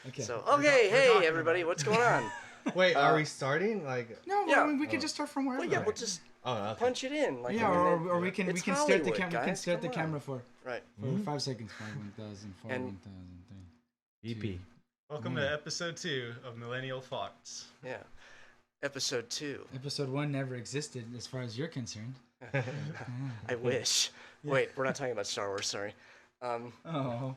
Okay. So, hey, everybody, what's going on? Wait, are we starting? Like, No, Yeah. well, we can just start from wherever. Well, yeah, we'll just okay. punch it in. Like, Yeah, I mean, or we can it's start the Hollywood, camera. We can guys, start the come on. camera for Right. 5 seconds. 5, 1,000, 4, And- 1,000, EP. Welcome to episode 2 of Millennial Thoughts. Yeah. Episode 2. Episode 1 never existed as far as you're concerned. I wish. Wait, we're not talking about Star Wars, sorry. Oh.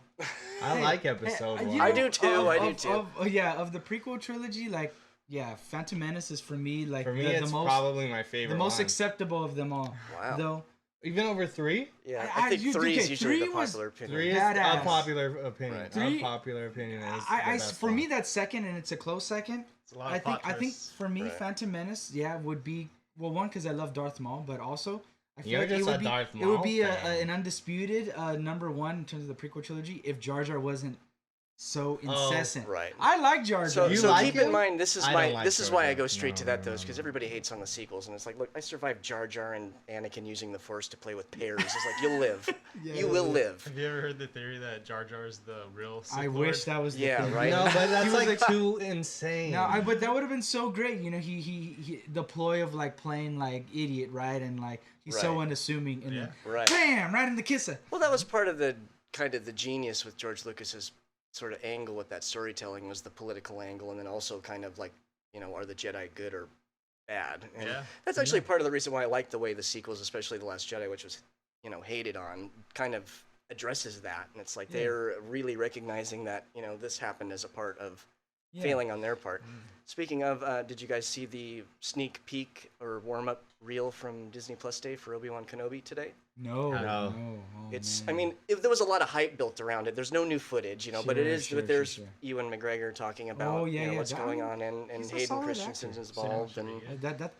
I like episode you 1. know, I do too, I do too. Of the prequel trilogy, like, yeah, Phantom Menace is for me, like, For me, the it's most, probably my favorite the most one. acceptable of them all. Wow. Though, Even over 3? Yeah, I- I think you- 3 is okay, usually 3 the was- popular opinion. 3 is Badass. a popular opinion. Right. Three- Unpopular opinion is the I best for one. me, that's second, and it's a close second. It's a lot of I think for me, Right. Phantom Menace, yeah, would be, well, one, because I love Darth Maul, but also I feel You're like just it would a be Darth it would Maul be fan. an undisputed number one in terms of the prequel trilogy if Jar Jar wasn't so incessant. right. I like Jar Jar. So, You so like keep in him? mind, this is I my don't like this is Jar why I Jar. go straight to that, No. because everybody hates on the sequels, and it's like, look, I survived Jar Jar and Anakin using the Force to play with pears. It's like, you'll live. Yeah, You will live. Have you ever heard the theory that Jar Jar is the real Sith I Lord? wish that was the Yeah, thing. right? No, but that's He was like too insane. No, but that would have been so great. You know, he the ploy of like playing like idiot, right? And like he's so Right. unassuming, and Yeah. then Right. bam, right in the kisser. Well, that was part of the kind of the genius with George Lucas's sort of angle with that storytelling, was the political angle, and then also kind of like, you know, are the Jedi good or bad? And Yeah. that's actually part of the reason why I like the way the sequels, especially The Last Jedi, which was, you know, hated on, kind of addresses that. And it's like they're really recognizing that, you know, this happened as a part of failing on their part. Speaking of, did you guys see the sneak peek or warm-up reel from Disney Plus Day for Obi-Wan Kenobi today? No. No. Oh, It's, man. I mean, if there was a lot of hype built around it. There's no new footage, you know, but it Sure, is. sure, but there's sure. Ewan McGregor talking about, Oh, yeah, you know, yeah, what's that going one- on, and he's a Hayden solid Christensen's actor. involved, and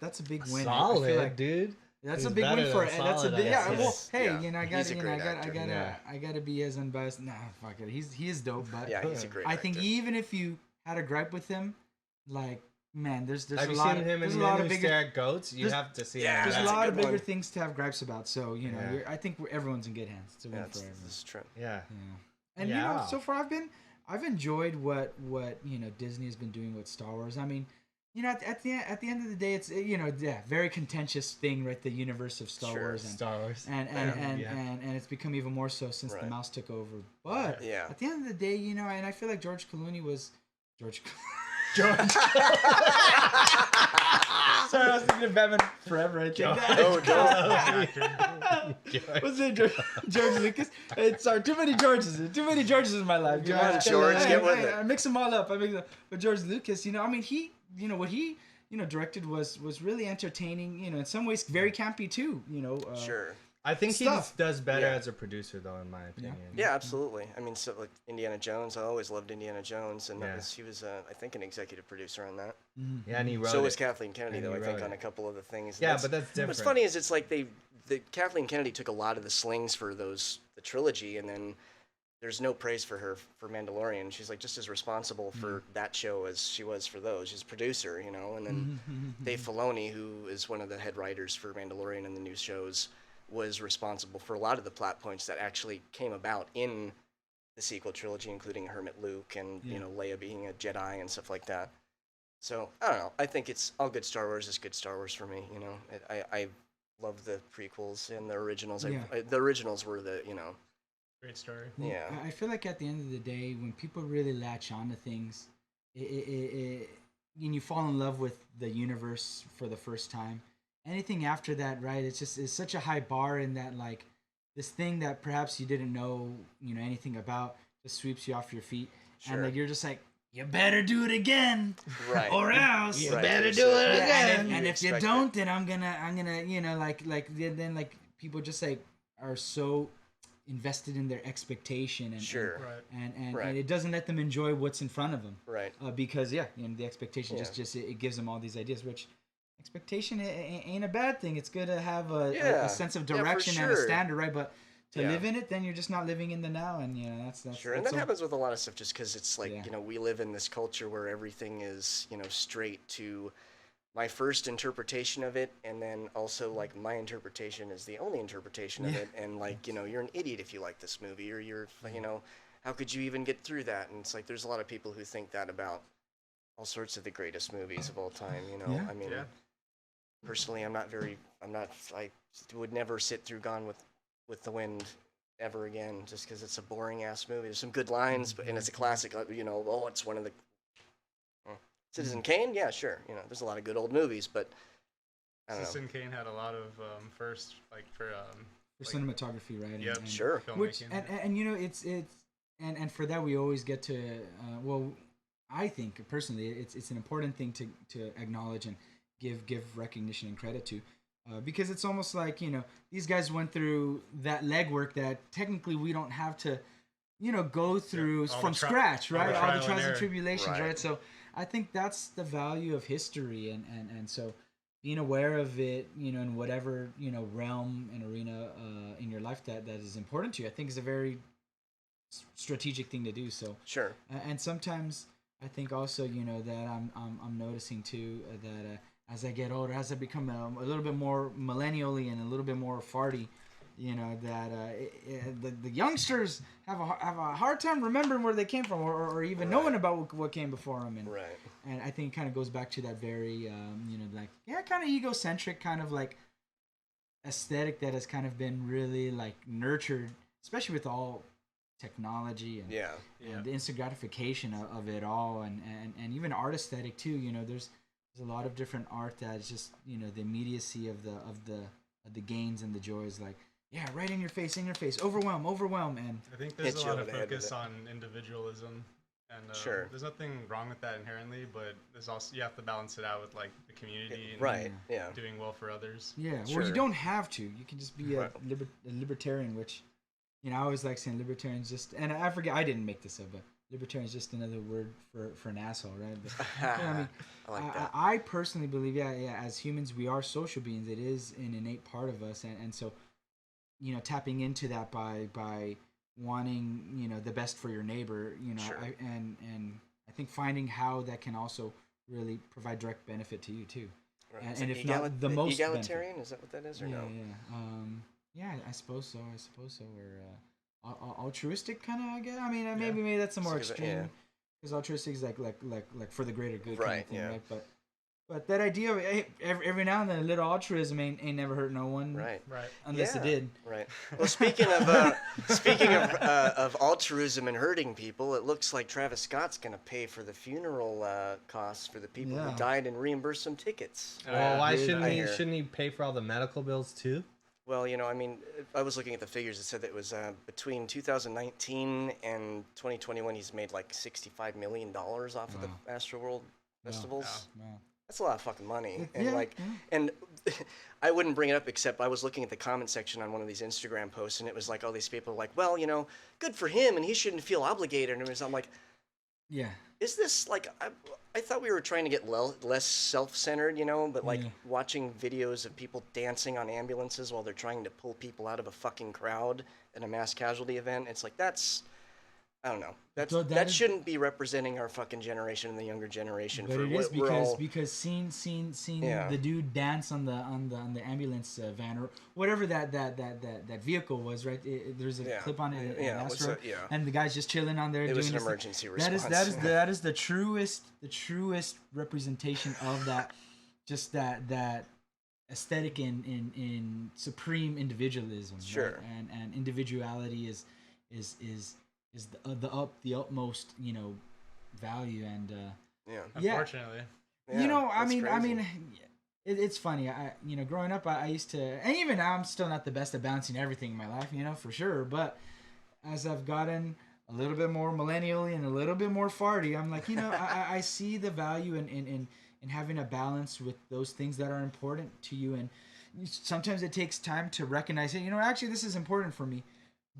That's a big win. I Solid, feel like dude. that's He's a big better win for than that's a solid, big I yeah. guess. Well, hey, Yeah. you know, I He's gotta, a you know, great actor. Yeah. I gotta be as unbiased. Nah, fuck it. He is dope, but yeah, he's a great. I think actor. even if you had a gripe with him, like, man, there's Have a you lot seen of him there's in a lot Men of Who bigger Stare at Goats? You there's- have to see Yeah, that. there's a that's a lot of good bigger one. things to have gripes about. So you know, Yeah. I think everyone's in good hands. It's a win Yeah, for everyone. this is true. Yeah. Yeah. And you know, Yeah. so far I've enjoyed what you know Disney has been doing with Star Wars. I mean, you know, at the end of the day, it's you know, yeah, very contentious thing, right? The universe of Star Sure. Wars and Star Wars. and it's become even more so since the Right. mouse took over. But Yeah. at the end of the day, you know, and I feel like George Clooney was George. George. Sorry, I was thinking of Batman Forever. I think that. Oh, What's it, George Lucas? Sorry, too many Georges. Too many Georges in my life. Come on, George, get with it. I mix them all up. But George Lucas, you know, I mean, what he directed was really entertaining. You know, in some ways, very campy too. You know. Sure. I think he Stuff. just does better Yeah. as a producer, though, in my opinion. Yeah, absolutely. I mean, so like Indiana Jones, I always loved Indiana Jones, and Yeah. he was, I think, an executive producer on that. Yeah, and he wrote So it. was Kathleen Kennedy, And though. he I think wrote on it. a couple of the things. Yeah, but that's different. What's funny is it's like the Kathleen Kennedy took a lot of the slings for the trilogy, and then there's no praise for her for Mandalorian. She's like just as responsible for that show as she was for those. She's a producer, you know. And then Dave Filoni, who is one of the head writers for Mandalorian and the new shows, was responsible for a lot of the plot points that actually came about in the sequel trilogy, including Hermit Luke and you know, Leia being a Jedi and stuff like that. So I don't know. I think it's all good. Star Wars is good Star Wars for me. You know, I love the prequels and the originals. Yeah. The originals were the, you know, Great story. yeah. I feel like at the end of the day, when people really latch on to things, and you fall in love with the universe for the first time, anything after that, right? It's such a high bar in that, like, this thing that perhaps you didn't know, you know, anything about just sweeps you off your feet, and Sure. like you're just like, you better do it again, Right. or else. You Right, better there's do a- it Yeah, again. and if you expect don't, then I'm gonna, you know, like then like people just like are so invested in their expectation and Sure. Right. and Right. it doesn't let them enjoy what's in front of them, Right. because you know, the expectation Yeah. just it gives them all these ideas, which expectation ain't a bad thing. It's good to have Yeah. a sense of Yeah, for direction and a sure. standard, right? But to Yeah. live in it, then you're just not living in the now, and you know that's Sure, and that's that all. happens with a lot of stuff just because it's like, Yeah. you know, we live in this culture where everything is, you know, straight to my first interpretation of it, and then also like my interpretation is the only interpretation of Yeah. it, and like, you know, you're an idiot if you like this movie, or you're, you know, how could you even get through that? And it's like there's a lot of people who think that about all sorts of the greatest movies of all time. You know, Yeah. I mean, Yeah. personally, I would never sit through Gone with the Wind ever again, just because it's a boring ass movie. There's some good lines, but and it's a classic. You know, oh, it's one of the Citizen Kane. Yeah, sure. You know, there's a lot of good old movies, but I don't know. Citizen Kane had a lot of first, like for For like, cinematography, right? Yep, And, Sure. Which filmmaking. and you know and for that we always get to well, I think personally it's an important thing to acknowledge and give recognition and credit to. Because it's almost like, you know, these guys went through that legwork that technically we don't have to, you know, go through all from the scratch, right? All trial the and trials and error. tribulations, Right. right? So I think that's the value of history, and so being aware of it, you know, in whatever, you know, realm and arena in your life that is important to you, I think is a very strategic thing to do. So Sure. and sometimes I think also, you know, that I'm noticing too that as I get older, as I become a little bit more millennially and a little bit more farty, you know, that the youngsters have a hard time remembering where they came from, or even Right. knowing about what came before them, Right. and I think it kind of goes back to that very you know, like, yeah, kind of egocentric kind of like aesthetic that has kind of been really like nurtured, especially with all technology and Yeah. and the instant gratification of it all, and even art aesthetic too. You know, there's a lot of different art that's just, you know, the immediacy of the gains and the joys, like, yeah, right in your face, overwhelm, and I think there's Hit a you lot over of the head with focus it. on individualism, and Sure. there's nothing wrong with that inherently, but there's also you have to balance it out with like the community and Right. Yeah. doing well for others. yeah. Well, Sure. you don't have to. You can just be a, Right. a libertarian, which, you know, I always like saying libertarians just, and I forget, I didn't make this up, but libertarian is just another word for an asshole, right? But, you know, I mean, I like that. I personally believe, yeah, as humans, we are social beings. It is an innate part of us, and so, you know, tapping into that by wanting, you know, the best for your neighbor, you know, Sure. and I think finding how that can also really provide direct benefit to you too. Right. and- Is and it if not the most egalitarian, is that what that is, or Yeah, no? yeah, I suppose so. Or altruistic kind of, I guess. I mean, maybe that's a more Because, yeah. extreme, because altruistic is like for the greater good kind Right, of thing, yeah. right? But that idea of, hey, every now and then a little altruism ain't never hurt no one, Right. Right. unless it Yeah. did. Right. Well, speaking of altruism and hurting people, it looks like Travis Scott's gonna pay for the funeral costs for the people Yeah. who died and reimburse some tickets. Well, why dude, shouldn't I he? hear. Shouldn't he pay for all the medical bills too? Well, you know, I mean, I was looking at the figures. It said that it was between 2019 and 2021, he's made like $65 million off of the Astroworld festivals. Wow. That's a lot of fucking money. And Yeah, like, yeah. and I wouldn't bring it up except I was looking at the comment section on one of these Instagram posts, and it was like all these people like, well, you know, good for him, and he shouldn't feel obligated. And I'm like, Yeah. is this like, I thought we were trying to get less self-centered, you know, but like Yeah. watching videos of people dancing on ambulances while they're trying to pull people out of a fucking crowd at a mass casualty event, it's like, I don't know. So That is- shouldn't be representing our fucking generation and the younger generation. But for it is what we're all, because seeing Yeah. the dude dance on the ambulance van or whatever that vehicle was, right? There's a Yeah. clip on it, Yeah, at what's Astro, that? Yeah. and the guy's just chilling on there. It was doing an his thing. emergency response. That is the truest representation of that, just that aesthetic in supreme individualism. right? Sure. And individuality is the utmost, you know, value, and Yeah. yeah. Unfortunately. Yeah, You know, I that's mean, crazy. it's funny. You know, growing up, I used to, and even now, I'm still not the best at balancing everything in my life, you know, for sure. But as I've gotten a little bit more millennially and a little bit more farty, I'm like, you know, I see the value in having a balance with those things that are important to you, and sometimes it takes time to recognize it. You know, actually, this is important for me.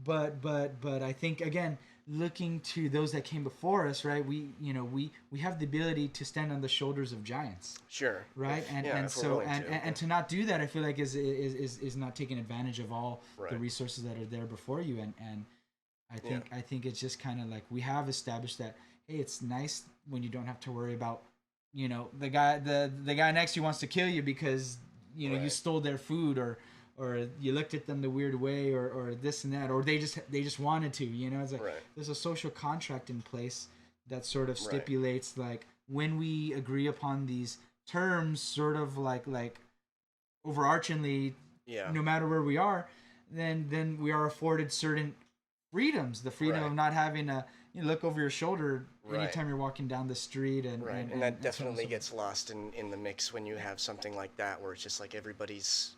But I think, again, looking to those that came before us, right? We have the ability to stand on the shoulders of giants, Sure. right? If we're So willing to. and to not do that, I feel like is not taking advantage of all the Right. resources that are there before you. And I think it's just kind of like we have established that, hey, it's nice when you don't have to worry about, you know, the guy next to you wants to kill you because, you know, you Right. stole their food, or or you looked at them the weird way, or this and that, or they just wanted to, you know. It's like there's a social contract in place that sort of stipulates like when we agree upon these terms, sort of like overarchingly, no matter where we are, then we are afforded certain freedoms. The freedom of not having to look over your shoulder anytime you're walking down the street, and that definitely gets lost in the mix when you have something like that, where it's just like everybody's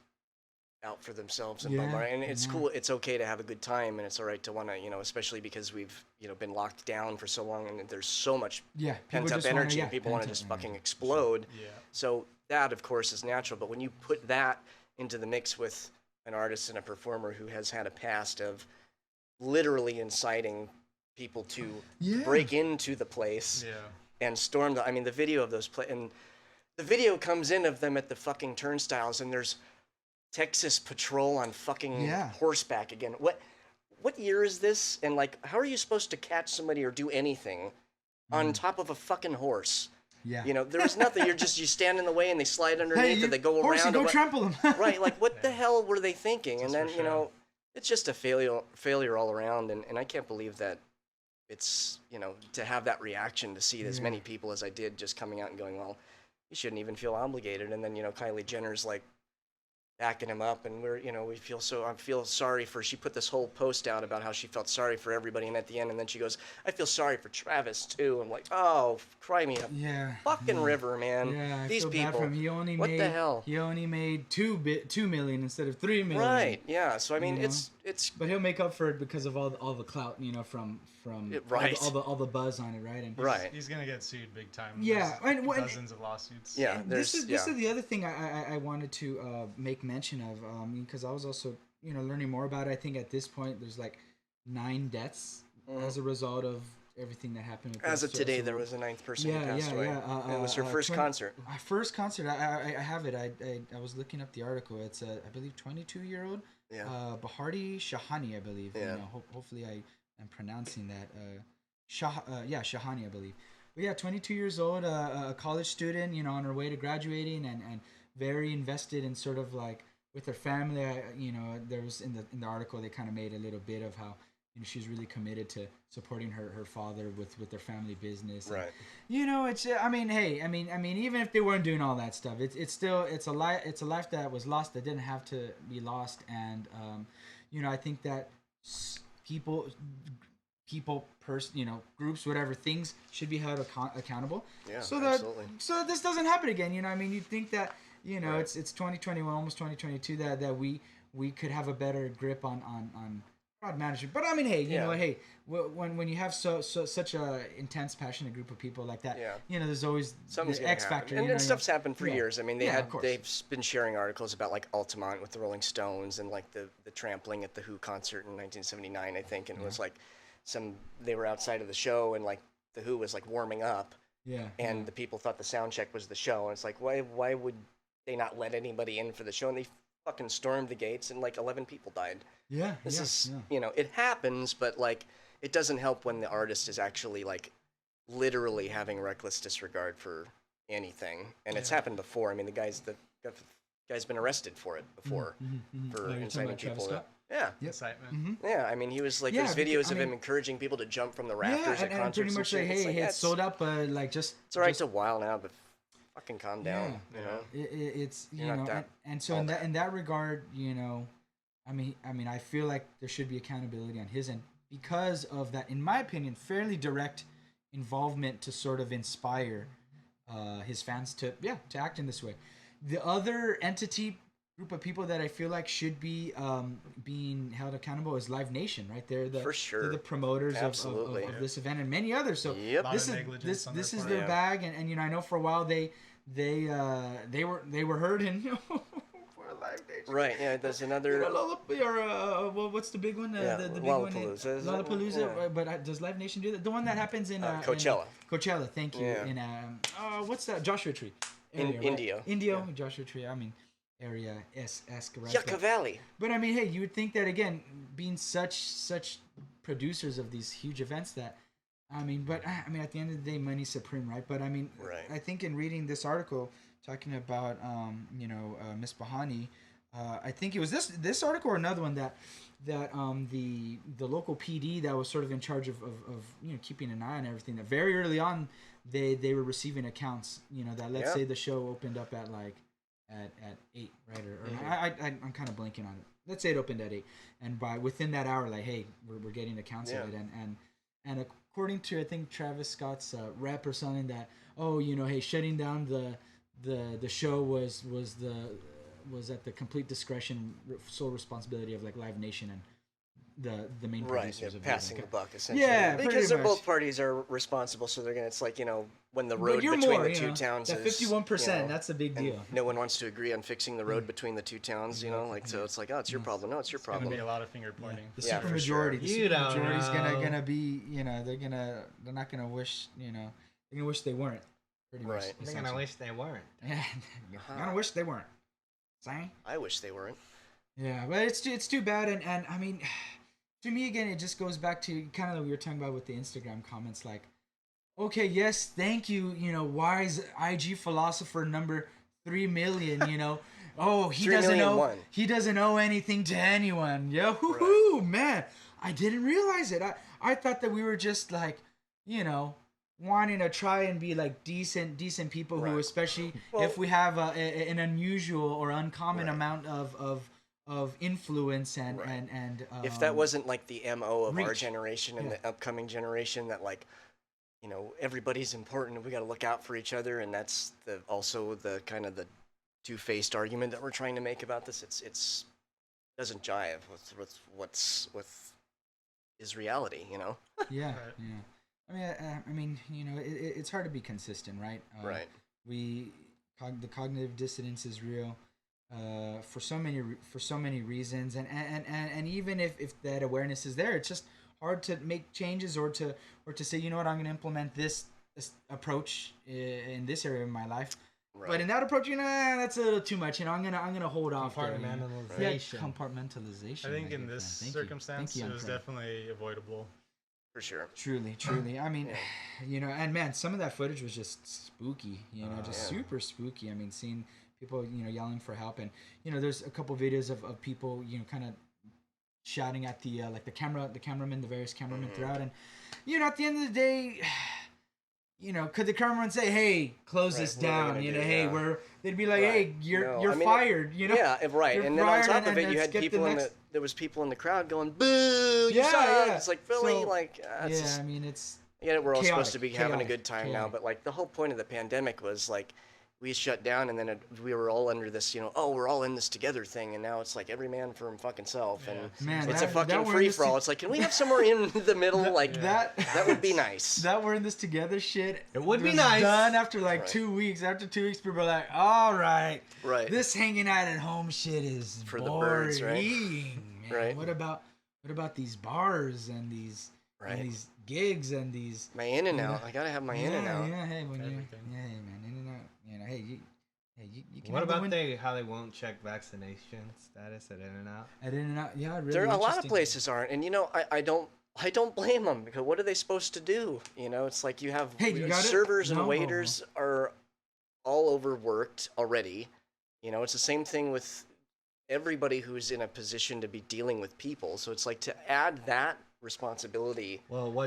out for themselves and and it's cool. It's okay to have a good time, and it's all right to want to, especially because we've been locked down for so long, and there's so much pent up energy, and people want to just fucking explode. So that, of course, is natural. But when you put that into the mix with an artist and a performer who has had a past of literally inciting people to break into the place and storm the video of those and the video comes in of them at the fucking turnstiles, and there's Texas Patrol on fucking horseback again. What year is this? And like, how are you supposed to catch somebody or do anything on top of a fucking horse? There's nothing. You stand in the way and they slide underneath, and they go horsey, around. Go trample them. Right? Like, what the hell were they thinking? And then it's just a failure all around. And I can't believe that it's to have that reaction, to see as many people as I did just coming out and going, well, you shouldn't even feel obligated. And then Kylie Jenner's like backing him up, and I feel sorry for, she put this whole post out about how she felt sorry for everybody, and at the end, and then she goes, I feel sorry for Travis too. I'm like, oh, cry me a fucking river, man. I these feel people, bad for him. The hell? He only made 2 million instead of 3 million. Right? Yeah. So I mean, it's. But he'll make up for it because of all the clout, from all the buzz on it, right? And he's gonna get sued big time. Yeah, and dozens of lawsuits. Yeah, this is the other thing I wanted to make mention of, because I was also learning more about it. I think at this point there's like 9 deaths as a result of everything that happened. As of today, there was a 9th person who passed away. It was her first concert. First concert. I have it. I was looking up the article. It's I believe 22-year-old. Bahardi Shahani, I believe. Hopefully I am pronouncing that. Shahani, I believe. But 22 years old, a college student, on her way to graduating, and very invested in sort of like with her family. There was in the article, they kind of made a little bit of how she's really committed to supporting her father with their family business. Right. And, it's even if they weren't doing all that stuff, it's still a life that was lost that didn't have to be lost. And I think that people, groups, whatever, things should be held accountable. Yeah, so absolutely. that this doesn't happen again. You'd think that it's 2021, almost 2022, that we could have a better grip on crowd management. But I mean, hey, when you have such a intense, passionate group of people like that, there's always something's the X factor. And stuff's happened for years. I mean, they've been sharing articles about like Altamont with the Rolling Stones, and like the trampling at the Who concert in 1979, I think, and it was like they were outside of the show, and like the Who was like warming up, and the people thought the sound check was the show, and it's like, why would they not let anybody in for the show? And they fucking stormed the gates, and like 11 people died. This is it happens, but like it doesn't help when the artist is actually like literally having reckless disregard for anything, and it's happened before. I mean, the guy's been arrested for it before for inciting people. Incitement. Yeah, I mean, he was like, there's videos of him encouraging people to jump from the rafters at concerts. Pretty much like, hey, it's sold up, just. It's alright to while now, but fucking calm down. It's and so in that regard, I mean, I feel like there should be accountability on his end because of that, in my opinion, fairly direct involvement to sort of inspire his fans to act in this way. The other group of people that I feel like should be being held accountable is Live Nation, right? They're the promoters of this event and many others. So this is their bag, and I know for a while they were heard in Live Nation. Right. Yeah. There's another. What's the big one? The big Lollapalooza. One. Lollapalooza. But does Live Nation do that? The one that happens in Coachella. Coachella. Thank you. Yeah. In what's that? Joshua Tree. Indio. Joshua Tree. I mean, area esque, right? Yucca Valley. But I mean, hey, you would think that again, being such producers of these huge events, that at the end of the day, money's supreme, right? But I mean, I think in reading this article talking about Miss Bahani, I think it was this article or another one that the local PD that was sort of in charge of keeping an eye on everything, that very early on they were receiving accounts, that let's say the show opened up at like at 8, right, or I'm kind of blanking on it. Let's say it opened at 8, and by within that hour, like, hey, we're getting accounts of it, and according to, I think, Travis Scott's rep or something, that hey, shutting down the show was at the complete discretion, sole responsibility of like Live Nation and the main producers of passing it. the buck, essentially. Yeah, because they're both parties are responsible, so they're gonna. It's like, when the road between the two towns that is 51%. That's a big deal. No one wants to agree on fixing the road between the two towns. So it's like, oh, it's your problem. No, it's your problem. Gonna be a lot of finger pointing. The super majority. Sure. The super majority's gonna be. They're not gonna wish. They're gonna wish they weren't. Pretty much. Right. They're gonna wish they weren't. Yeah. They're gonna wish they weren't. Sorry. I wish they weren't. Yeah, but it's too bad, and I mean, to me again, it just goes back to kind of what we were talking about with the Instagram comments. Like, okay, yes, thank you, wise IG philosopher number 3 million. Oh, he doesn't know. He doesn't owe anything to anyone. Yo, hoo, man, I didn't realize it. I thought that we were just like, wanting to try and be like decent people who, especially if we have an unusual or uncommon amount of influence and if that wasn't like the MO of reach. our generation and the upcoming generation, that like, everybody's important, we got to look out for each other, and that's also the kind of the two-faced argument that we're trying to make about this. It's doesn't jive with is reality, Yeah. I mean, it's hard to be consistent, right? Right. The cognitive dissonance is real, for so many reasons, and even if that awareness is there, it's just hard to make changes or to say, I'm going to implement this approach in this area of my life. Right. But in that approach, that's a little too much. I'm gonna hold off. Compartmentalization. Compartmentalization. I think in this circumstance, it was definitely avoidable. For sure. Truly. I mean, and man, some of that footage was just spooky. Super spooky. I mean, seeing people, yelling for help, and there's a couple videos of people, kind of shouting at the like the cameramen, the various cameramen throughout, and at the end of the day. Could the cameraman say, "Hey, close this down"? Hey, they'd be like, "Hey, you're fired." Yeah, right. You're and then on top of it, you had people there was people in the crowd going, "Boo! You suck!" It's like, really, I mean, it's. Yeah, we're all supposed to be having a good time now, but like the whole point of the pandemic was like we shut down, and then we were all under this, we're all in this together thing, and now it's like every man for fucking self, and it's a fucking free for all. It's like, can we have somewhere in the middle? Like that would be nice. That we're in this together shit. It would be nice. Done after like 2 weeks. After 2 weeks, people are like, all right, this hanging out at home shit is for boring, the birds, right? Man. Right. What about these bars and these gigs and these my in and out? I gotta have my in and out. Yeah, hey, man, in and out. Hey, you can. What about how they won't check vaccination status at In-N-Out? At In-N-Out, yeah, really. There are a lot of places aren't, and I don't blame them, because what are they supposed to do? It's like you have servers and waiters are all overworked already. It's the same thing with everybody who's in a position to be dealing with people. So it's like to add that responsibility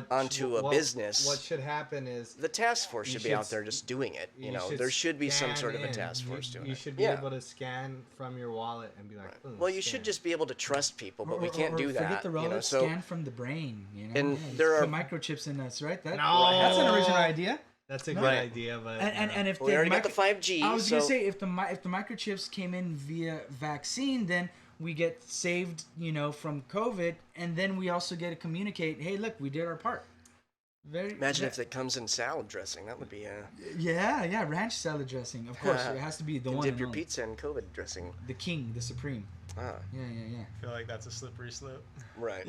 onto a business. What should happen is the task force should be out there just doing it. There should be some sort of a task force doing it. You should be able to scan from your wallet and be like, boom, well, you should just be able to trust people, but we can't do that. Forget the wallet, scan from the brain. And there are microchips in us, right? That's an original idea. That's a good idea, but and if we already got the 5G. I was gonna say, if the microchips came in via vaccine, then we get saved, from COVID, and then we also get to communicate. Hey, look, we did our part. Imagine if it comes in salad dressing. That would be ranch salad dressing. Of course, it has to be the one. Dip your pizza in COVID dressing. The king, the supreme. Ah. Yeah. I feel like that's a slippery slope. Right.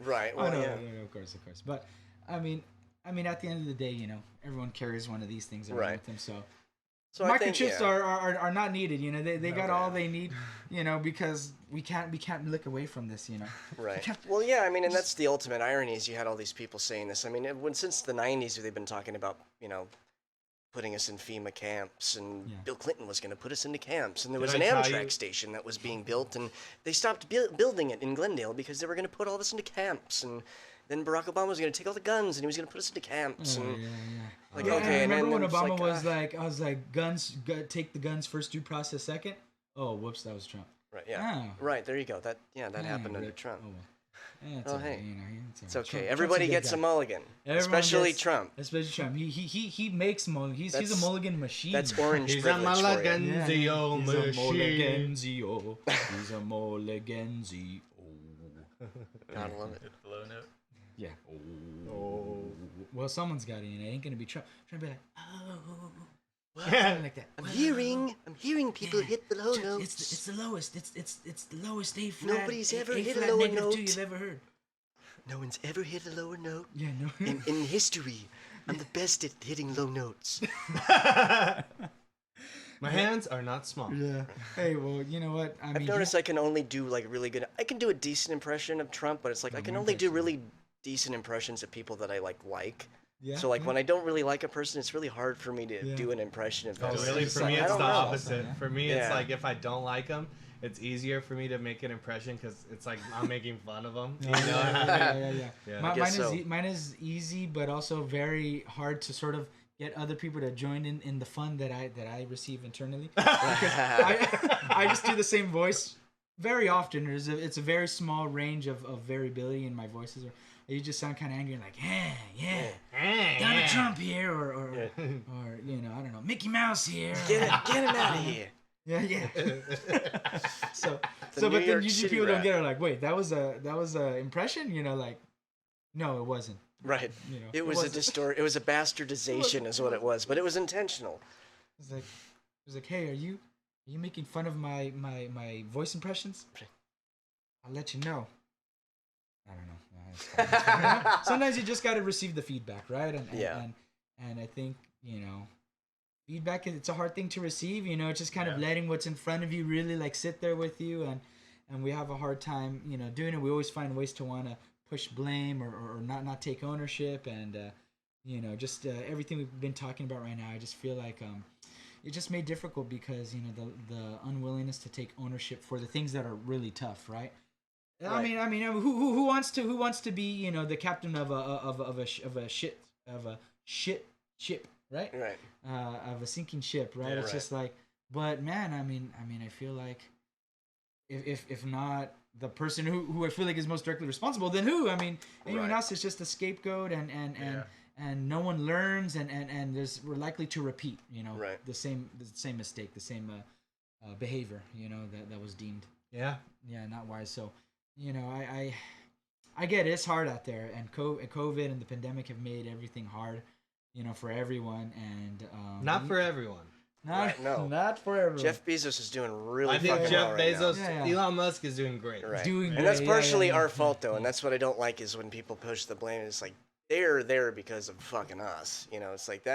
Right. Well, of course. But I mean, at the end of the day, everyone carries one of these things around with them. So microchips are not needed. They got all they need. Because we can't look away from this. Right. Well, yeah. I mean, and that's the ultimate irony is you had all these people saying this. I mean, since the '90s they've been talking about putting us in FEMA camps, and Yeah. Bill Clinton was going to put us into camps, and there was Did an I tell Amtrak you- station that was being built, and they stopped building it in Glendale because they were going to put all this into camps, and then Barack Obama was going to take all the guns, and he was going to put us into camps, Oh, and yeah. like, Yeah, okay, I and remember then when it's Obama like, was like, I was like, take the guns first, due process second. Oh, whoops, that was Trump. right, yeah, Oh. right, there you go. That happened under Rip. Trump. Oh, well. It's Oh, all right, hey. you know, It's all right. okay. Trump's Everybody a good gets guy. a mulligan, Everyone especially gets- Trump. Especially Trump. He makes mulligan. He's a That's- mulligan machine. That's orange He's a privilege for you. mulligan. Yeah, Zio he's a machine. mulliganzio. He's a mulliganzio. Gotta love it. Hit the low note. Yeah. Oh. Well, someone's got it, and it ain't gonna be Trump. Trying to be like, oh, Yeah. something like that. I'm hearing people hit the low notes. It's the lowest. It's the lowest A flat. Nobody's ever A hit a flat lower -2 note. you've ever heard. No one's ever hit a lower note Yeah, no. in history. I'm the best at hitting low notes. My hands are not small. Yeah. Hey, well, you know what? I've noticed I can only do like really good. I can do a decent impression of Trump, but it's like I can only do really decent impressions of people that I like. Yeah. So like when I don't really like a person, it's really hard for me to Yeah. do an impression of Oh, them. really? It's For like- me, I it's don't the know. opposite. Yeah. For me, Yeah. it's like if I don't like them, it's easier for me to make an impression because it's like I'm making fun of them. You know? Yeah. Yeah. Mine, guess so. mine is easy, but also very hard to sort of get other people to join in the fun that I receive internally. Because I just do the same voice very often. It's a very small range of variability in my voices. Or you just sound kind of angry, like, Donald Trump here, or you know, I don't know, Mickey Mouse here. Get him out of here. Yeah. so The but New then York usually City people don't rat. get it. Like, wait, that was a impression. You know, like, no, it wasn't. Right. You know, It was it was a bastardization, is what it was, but it was intentional. It was like, hey, are you making fun of my voice impressions? I'll let you know. I don't know. It's fine. Sometimes you just got to receive the feedback, right? And I think, you know, feedback, it's a hard thing to receive. You know, it's just kind of letting what's in front of you really like sit there with you, and we have a hard time, you know, doing it. We always find ways to want to push blame or not take ownership, and you know, just everything we've been talking about right now. I just feel like it just made difficult because, you know, the unwillingness to take ownership for the things that are really tough, right? Right. I mean, who wants to be, you know, the captain of a ship, right? Right. Of a sinking ship, right? Yeah, It's right. just like, but man, I mean, I feel like if not the person who I feel like is most directly responsible, then who? I mean, anyone Right. else is just a scapegoat, and no one learns, and we're likely to repeat, you know, Right. the same mistake, the same behavior, you know, that was deemed Yeah. not wise. So, you know, I get it. It's hard out there, and COVID and the pandemic have made everything hard, you know, for everyone, and Not for everyone. Right, no. not for everyone. Jeff Bezos is doing really I think fucking Jeff well right Bezos, now. Yeah. Elon Musk is doing great. Right. doing And that's great. Yeah, partially yeah, our yeah. fault, though, Yeah. and that's what I don't like is when people push the blame. It's like they're there because of fucking us. You know, it's like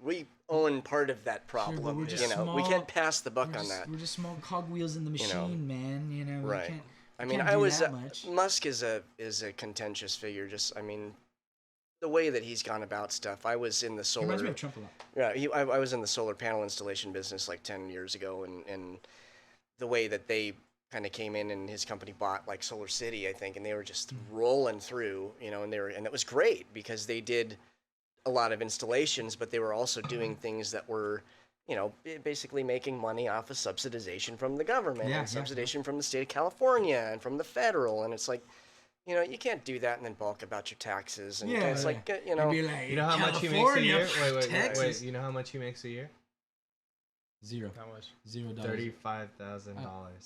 we own part of that problem. we're just You know, we small- can't pass the buck We're on just, that. we're just small cogwheels in the You machine, know. man. You know, Right. we can't. I mean, can't I do was that much. Musk is a contentious figure. Just, I mean, the way that he's gone about stuff. I was in the He solar. reminds me of Trump a lot. Yeah, I was in the solar panel installation business like 10 years ago, and the way that they kind of came in and his company bought like Solar City, I think, and they were just rolling through, you know, and it was great because they did a lot of installations, but they were also doing things that were, you know, basically making money off of subsidization from the government and subsidization from the state of California and from the federal, and it's like, you know, you can't do that and then balk about your taxes, and it's like, you know, You'd be like, You know how much he makes a year? California, Wait. Texas. You know how much he makes a year? Zero. How much? $0. $35,000.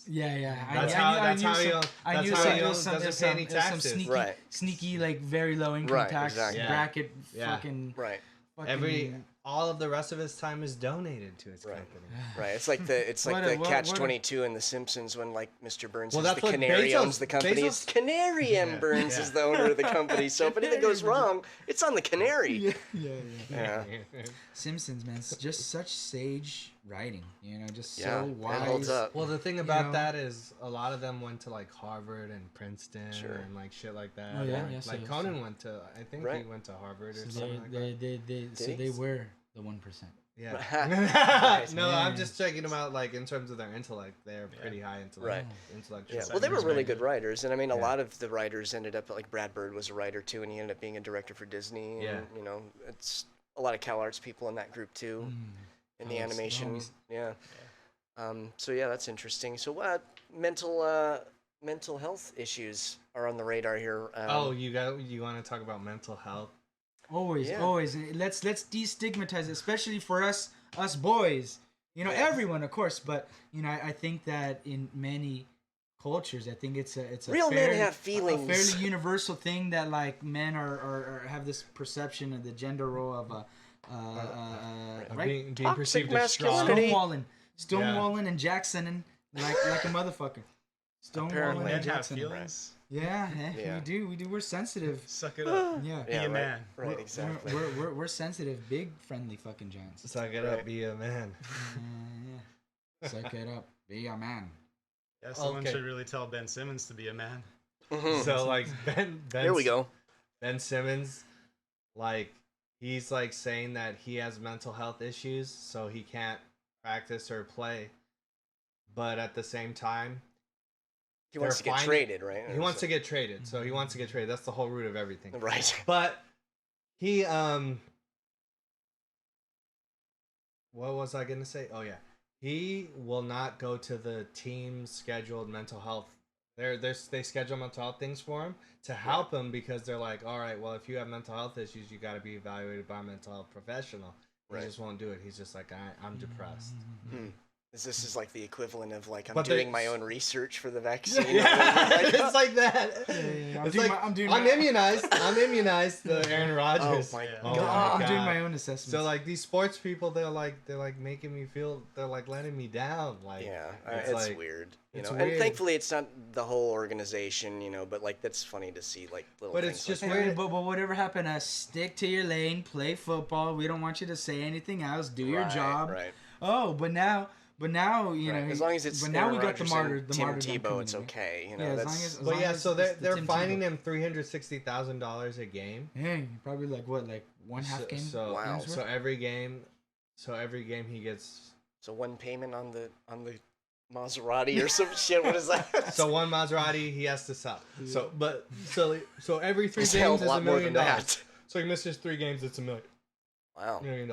Yeah. That's how he doesn't pay any taxes. Right. Sneaky, like very low income Right, tax exactly. Yeah. bracket. Yeah. Fucking. right. All of the rest of his time is donated to his Right. company. Right, it's like the What a- catch-22 in The Simpsons when like Mr. Burns Well, is that's the what canary Bezos- owns the company. It's Canary M. Yeah, Burns yeah. is the owner of the company. So if anything goes wrong, it's on the canary. Yeah. Yeah, Simpsons, man, it's just such sage writing. You know, just yeah, so wise. it holds up. Well, the thing about know? that is a lot of them went to like Harvard and Princeton Sure. and like shit like that. Oh, yeah? Like, Yeah, so- Conan went to, I think he Right. went to Harvard or So something like that. they he? were the 1%. Yeah. No, Yeah. I'm just checking them out. Like in terms of their intellect, they're pretty high intellect. Right. Intellectual. Yeah. Well, they were really good writers, and I mean, a Yeah. lot of the writers ended up like Brad Bird was a writer too, and he ended up being a director for Disney. Yeah. And, you know, it's a lot of CalArts people in that group too, in the CalArts, animation. homies. Yeah. So yeah, that's interesting. So what mental health issues are on the radar here? you want to talk about mental health? Always, Yeah. always. Let's destigmatize it, especially for us boys. You know, Yeah. everyone, of course, but you know, I think that in many cultures, I think it's a Real men fairly, have feelings. a fairly universal thing that like men are have this perception of the gender role of right, Being Toxic perceived as strong. masculinity. Stonewalling and Jacksoning like a motherfucker. Stonewalling Apparently. and Men have Jacksoning. feelings. Yeah, Yeah. we do. We're sensitive. Suck it up. Yeah. Be a right, man. Right, exactly. We're sensitive, big friendly fucking giants. Suck it Right. up, be a man. Yeah. Suck it up, be a man. Yeah, someone Okay. should really tell Ben Simmons to be a man. So like Ben Here we go. Ben Simmons, like he's like saying that he has mental health issues, so he can't practice or play. But at the same time, He wants to they're get finding- traded, right? he wants to get traded. So he wants to get traded. That's the whole root of everything. Right. But he what was I gonna say? Oh yeah. He will not go to the team's scheduled mental health. They schedule mental health things for him to help him because they're like, all right, well, if you have mental health issues, you got to be evaluated by a mental health professional. He Right. just won't do it. He's just like, I'm depressed. This is like the equivalent of like I'm But doing they- my own research for the vaccine. Yeah, it's like that. I'm It's doing like, I'm doing I'm my- immunized. I'm immunized. The Aaron Rodgers. Oh my Yeah. Oh God. my I'm doing God. my own assessments. So like these sports people, they're like making me feel, they're like letting me down. Like Yeah, it's it's like, weird. You it's know, weird. and thankfully it's not the whole organization. You know, but like that's funny to see like little. But things it's just like Hey, weird. but whatever happened, stick to your lane, play football. We don't want you to say anything else. Do that. your Right, job. Right. Oh, but now you Right. know. As long as it's But now Aaron we got the Rodgers martyr. and The Tim martyrdom Tebow, coming it's in, right? okay. You know, Yeah, as that's long as- But yeah, as so it's the they're Tim fining Tebow. him $360,000 a game. Hey, probably like what, like one half game. So Wow. game's so worth? every game he gets. so one payment on the Maserati or some shit. What is that? So one Maserati he has to sell. So every three It's a hell games of a is lot $1 more million. than that. So he misses 3 games. It's Wow. $1 million.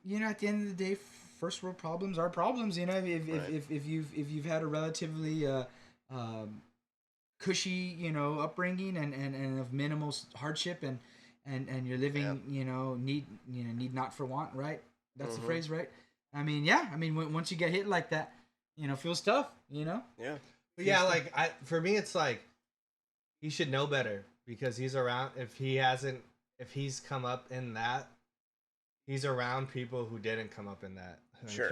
You know, at the end of the day, first world problems are problems. You know, if you've had a relatively cushy, you know, upbringing and of minimal hardship and you're living, you know, need not for want, right? That's the phrase, right? I mean, yeah. I mean, once you get hit like that, you know, feels tough. You know. Yeah. But yeah, like for me, it's like he should know better because he's around. If he's come up in that, he's around people who didn't come up in that. And Sure.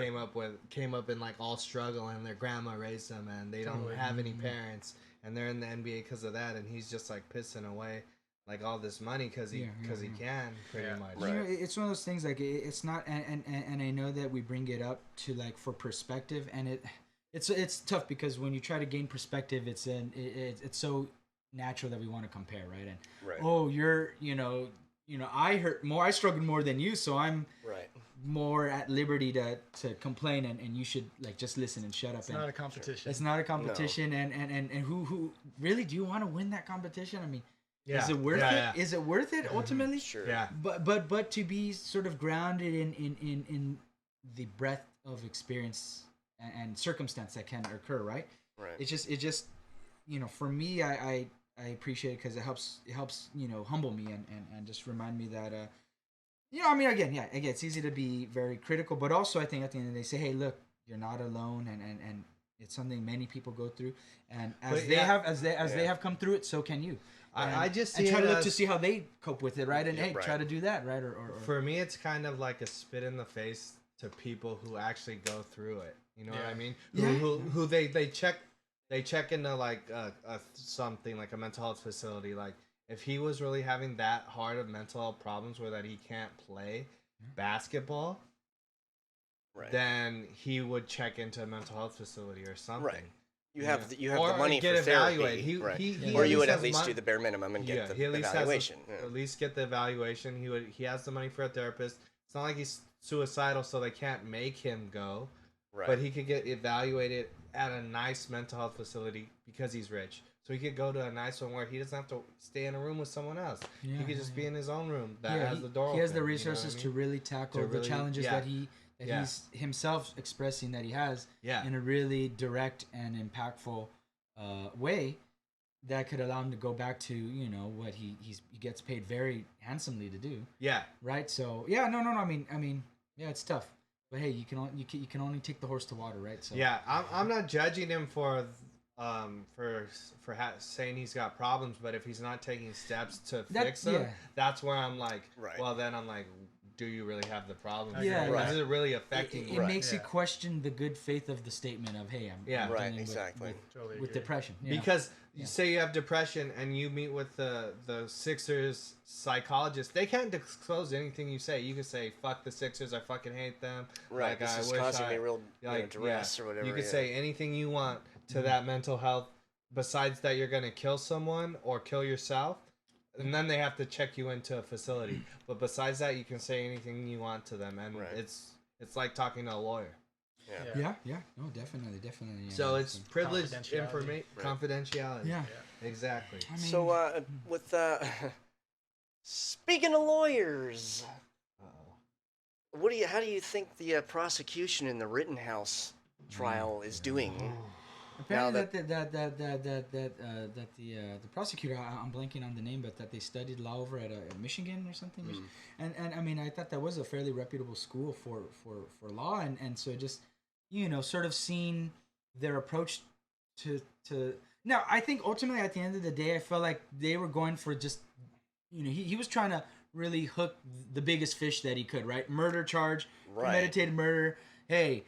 came up in like all struggle and their grandma raised them and they don't Totally. have any parents and they're in the NBA because of that and he's just like pissing away like all this money because he can pretty Yeah. much. Right. You know, it's one of those things like it's not, and I know that we bring it up to like for perspective, and it's tough because when you try to gain perspective, it's so natural that we want to compare, right? And Right. oh, you're I struggled more than you, so I'm Right. more at liberty to complain, and you should like just listen and shut up. It's not a competition. It's not a competition, and who really do you want to win that competition? I mean. Yeah. Is it worth Yeah, it? Is it worth it ultimately? Sure. Yeah. But to be sort of grounded in the breadth of experience and circumstance that can occur, right? Right. It just you know, for me, I appreciate it because it helps you know, humble me and just remind me that you know, I mean, again, it's easy to be very critical, but also I think at the end of the day, say, hey, look, you're not alone, and it's something many people go through, and as But they yeah. they have come through it, so can you. I just and see try it to look as- to see how they cope with it, right? And Yeah, hey, right. try to do that, right? Or For me, it's kind of like a spit in the face to people who actually go through it. You know what I Yeah. mean? Yeah. Who they check into like something like a mental health facility. Like if he was really having that hard of mental health problems where that he can't play basketball, Right. then he would check into a mental health facility or something. Right. You have Yeah. you have Or the money get for therapy, evaluated. He- right? he or at you would least at has least mon- do the bare minimum and get the he at least evaluation. has at least get the evaluation. He has the money for a therapist. It's not like he's suicidal, so they can't make him go. Right. But he could get evaluated at a nice mental health facility because he's rich. So he could go to a nice one where he doesn't have to stay in a room with someone else. He could just be in his own room that has the door open. He has the resources to really tackle the challenges that Yeah. he's himself expressing that he has in a really direct and impactful way that could allow him to go back to what he gets paid very handsomely to do. Yeah. Right. So yeah, no. I mean, yeah, it's tough. But hey, you can only take the horse to water, right? So yeah, I'm not judging him for saying he's got problems, but if he's not taking steps to fix them, that's where I'm like, well, then I'm like, do you really have the problem? Yeah, right. Is it really affecting you? It makes you question the good faith of the statement of, hey, I'm dealing with depression. Yeah. Because you say you have depression and you meet with the Sixers psychologist, they can't disclose anything you say. You can say, fuck the Sixers, I fucking hate them. Right, like, this is causing me real duress or whatever. You could say anything you want to that mental health besides that you're going to kill someone or kill yourself. And then they have to check you into a facility. But besides that, you can say anything you want to them, and it's like talking to a lawyer. Yeah. No, definitely. Yeah. So it's privileged information, confidentiality. Yeah, exactly. I mean, so with speaking of lawyers, how do you think the prosecution in the Rittenhouse trial is doing? Apparently, the prosecutor, I'm blanking on the name, but that they studied law over at Michigan or something, and I mean, I thought that was a fairly reputable school for law, and so just sort of seeing their approach to now, I think ultimately at the end of the day, I felt like they were going for just he was trying to really hook the biggest fish that he could, right? Murder charge, premeditated murder. Hey,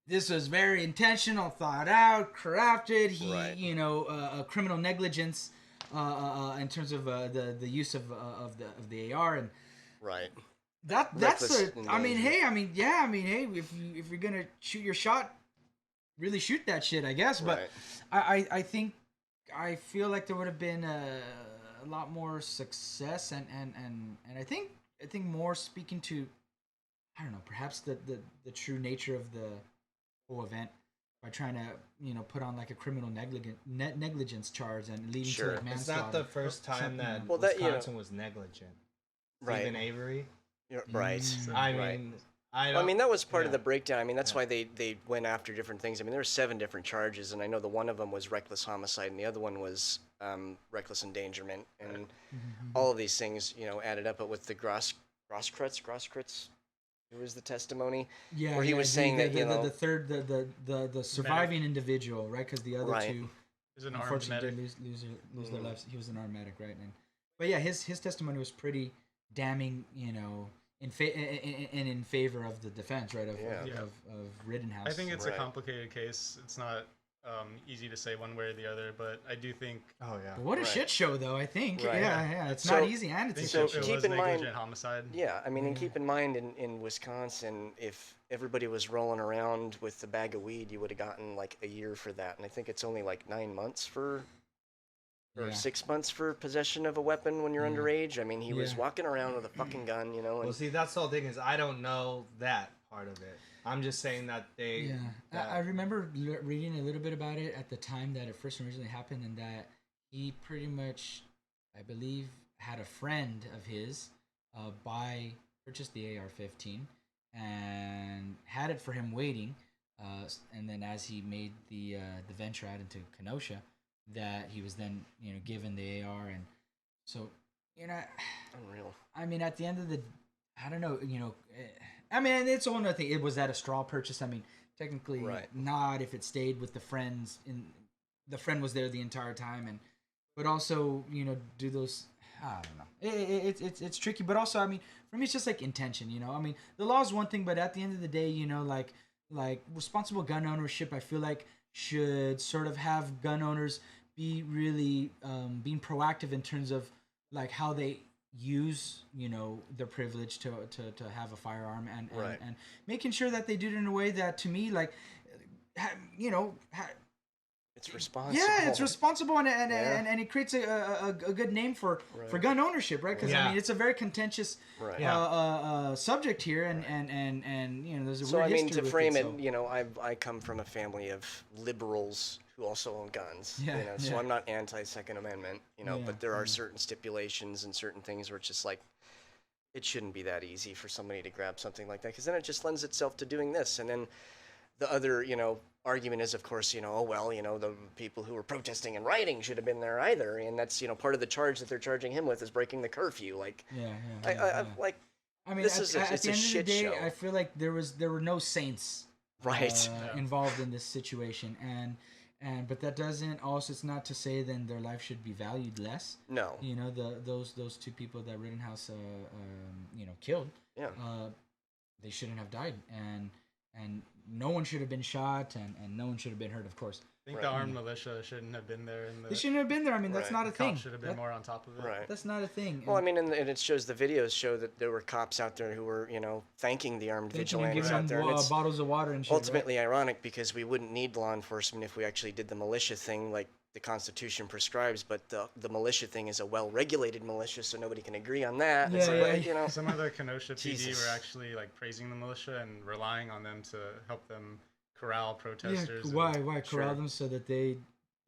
this was very intentional, thought out, crafted. Criminal negligence in terms of the use of the AR and that's I mean, hey, if you're gonna shoot your shot, really shoot that shit, I guess. But I think I feel like there would have been a lot more success and I think more speaking to, I don't know, perhaps the true nature of the whole event by trying to put on like a criminal negligence charge and leading to like manslaughter. It's not the first time that Wisconsin was negligent. Stephen Avery. Right. I mean, that was part of the breakdown. I mean, that's why they went after different things. I mean, there were 7 different charges, and I know the one of them was reckless homicide, and the other one was reckless endangerment, and all of these things, added up. But with the Grosskreutz, it was the testimony where he was saying that the third the surviving individual, right? Because the other two unfortunately did lose their lives. He was an armed medic, right? But yeah, his testimony was pretty damning, in favor of the defense, right? Of Rittenhouse. I think it's a complicated case. It's not easy to say one way or the other, but I do think. Oh yeah. What a shit show, though. I think. Right. Yeah. It's not easy, and it's a shit show. Keep in mind, homicide. Yeah, I mean, and keep in mind in Wisconsin, if everybody was rolling around with a bag of weed, you would have gotten like a year for that, and I think it's only like 9 months or 6 months for possession of a weapon when you're underage. I mean, he was walking around with a fucking gun, And, well, see, that's the whole thing is I don't know that part of it. I'm just saying that they. Yeah, I remember reading a little bit about it at the time that it first originally happened, and that he pretty much, I believe, had a friend of his purchased the AR-15 and had it for him waiting, and then as he made the venture out into Kenosha, that he was then given the AR, and so unreal. I mean, at the end of the, I don't know, I mean, it's all another thing. It was that a straw purchase. I mean, technically not if it stayed with the friends. The friend was there the entire time, but also do those. I don't know. It's tricky, but also I mean, for me it's just like intention. I mean, the law is one thing, but at the end of the day, like responsible gun ownership, I feel like should sort of have gun owners be really being proactive in terms of like how they use their privilege to have a firearm and making sure that they do it in a way that to me like It's responsible. Yeah, it's responsible, and it creates a good name for gun ownership, right? Because I mean, it's a very contentious subject here, and you know, there's a so weird I mean, history to with frame it, it, you know, I come from a family of liberals who also own guns. Yeah, you know, so yeah. I'm not anti-Second Amendment, you know, Yeah, but there are certain stipulations and certain things where it's just like, it shouldn't be that easy for somebody to grab something like that, because then it just lends itself to doing this. And then the other, you know, argument is, of course, you know, oh, well, you know, the people who were protesting and rioting should have been there either. And that's, you know, part of the charge that they're charging him with is breaking the curfew. Like, like, I mean, this at, is a, at it's the a end of the shit day, show. I feel like there were no saints Right. involved in this situation, but that doesn't also, it's not to say then their life should be valued less. No. You know, those two people that Rittenhouse you know, killed. Yeah. They shouldn't have died, and no one should have been shot, and no one should have been hurt, of course. I think the armed militia shouldn't have been there. They shouldn't have been there. I mean, that's not a thing. Cops should have been more on top of it. Right. That's not a thing. Well, I mean, and it shows, the videos show that there were cops out there who were, you know, thanking the armed vigilantes giving out there. them And it's bottles of water and shit. ultimately ironic, because we wouldn't need law enforcement if we actually did the militia thing like the Constitution prescribes, but the militia thing is a well-regulated militia, so nobody can agree on that. It's like, you know, some of the Kenosha PD Jesus. were actually like praising the militia and relying on them to help them corral protesters. Yeah, why corral them so that they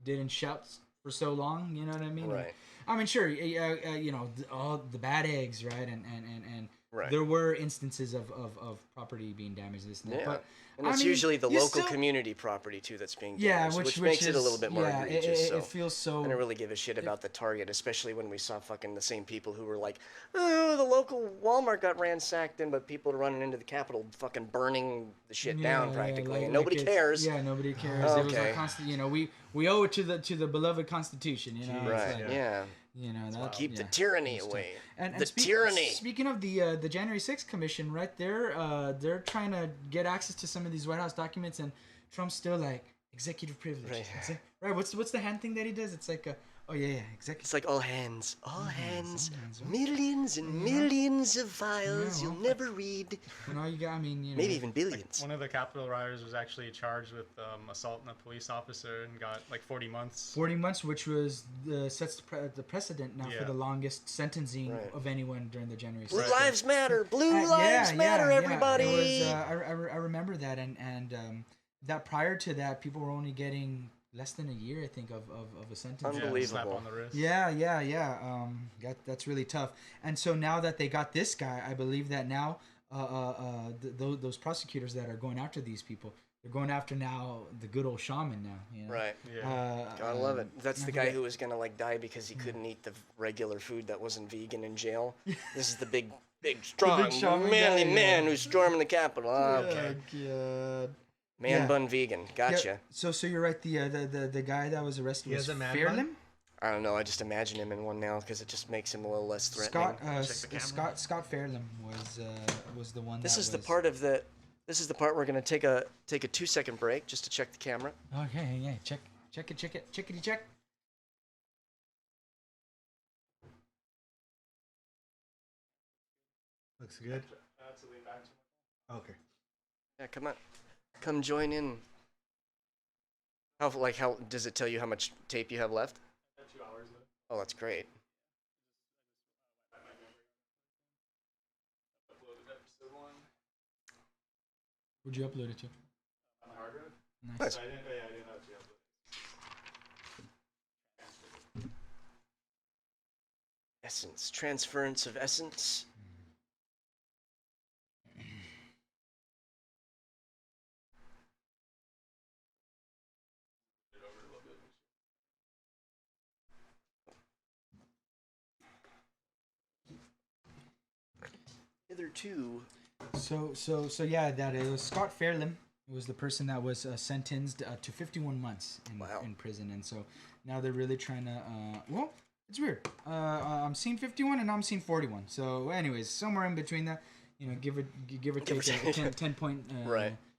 didn't shout for so long? You know what I mean? Right. I mean, sure. You know, all the bad eggs, right? And Right. there were instances of property being damaged. This and that. Yeah. But And it's usually the local community property too that's being damaged, which makes it a little bit more egregious. It feels so. I don't really give a shit about the Target, especially when we saw fucking the same people who were like, "Oh, the local Walmart got ransacked," but people are running into the Capitol, fucking burning the shit down practically, and nobody cares. Yeah, nobody cares. Oh, it was our you know, we owe it to the beloved Constitution. You know, Right? Like, Yeah. You know, that, keep the tyranny away. And the tyranny. Speaking of the January 6th Commission, right there, they're trying to get access to some of these White House documents, and Trump's still like executive privilege. Right. Right. What's the hand thing that he does? It's like executive. It's like all hands, millions and millions of files you'll never read. And all you got, I mean, you know, maybe even billions. Like one of the Capitol rioters was actually charged with assaulting a police officer and got like 40 months. 40 months, which was sets the precedent now for the longest sentencing of anyone during the January 6th. Blue lives matter. Blue lives matter. Everybody. It was, I remember that, and that prior to that, people were only getting less than a year, I think, of a sentence. Unbelievable. Slap on the wrist. Yeah. That's really tough. And so now that they got this guy, I believe that now those prosecutors that are going after these people, they're going after now the good old shaman now. You know? Right. Yeah. I love it. That's the guy who was gonna like die because he couldn't eat the regular food that wasn't vegan in jail. This is the big, strong, manly man who's storming the Capitol. Oh, okay. God. Man bun vegan. Gotcha. Yeah. So you're right. The guy that was arrested was Fairlem. I don't know. I just imagine him in one now because it just makes him a little less threatening. Scott Fairlem was the one. This is the part we're gonna take a 2-second break just to check the camera. Okay, yeah. Check it. Check. Looks good. Okay. Yeah, come on. Come join in. How does it tell you how much tape you have left? 2 hours left. Oh, that's great. Where'd you upload it to? On the hard drive. Nice. I didn't have to upload. Essence. Transference of essence. Hitherto. So yeah, that it was Scott Fairlem. It was the person that was sentenced to 51 months in prison, and so now they're really trying to. Well, it's weird. I'm seeing 51 and I'm seeing 41. So, anyways, somewhere in between that, you know, give or take a 10 point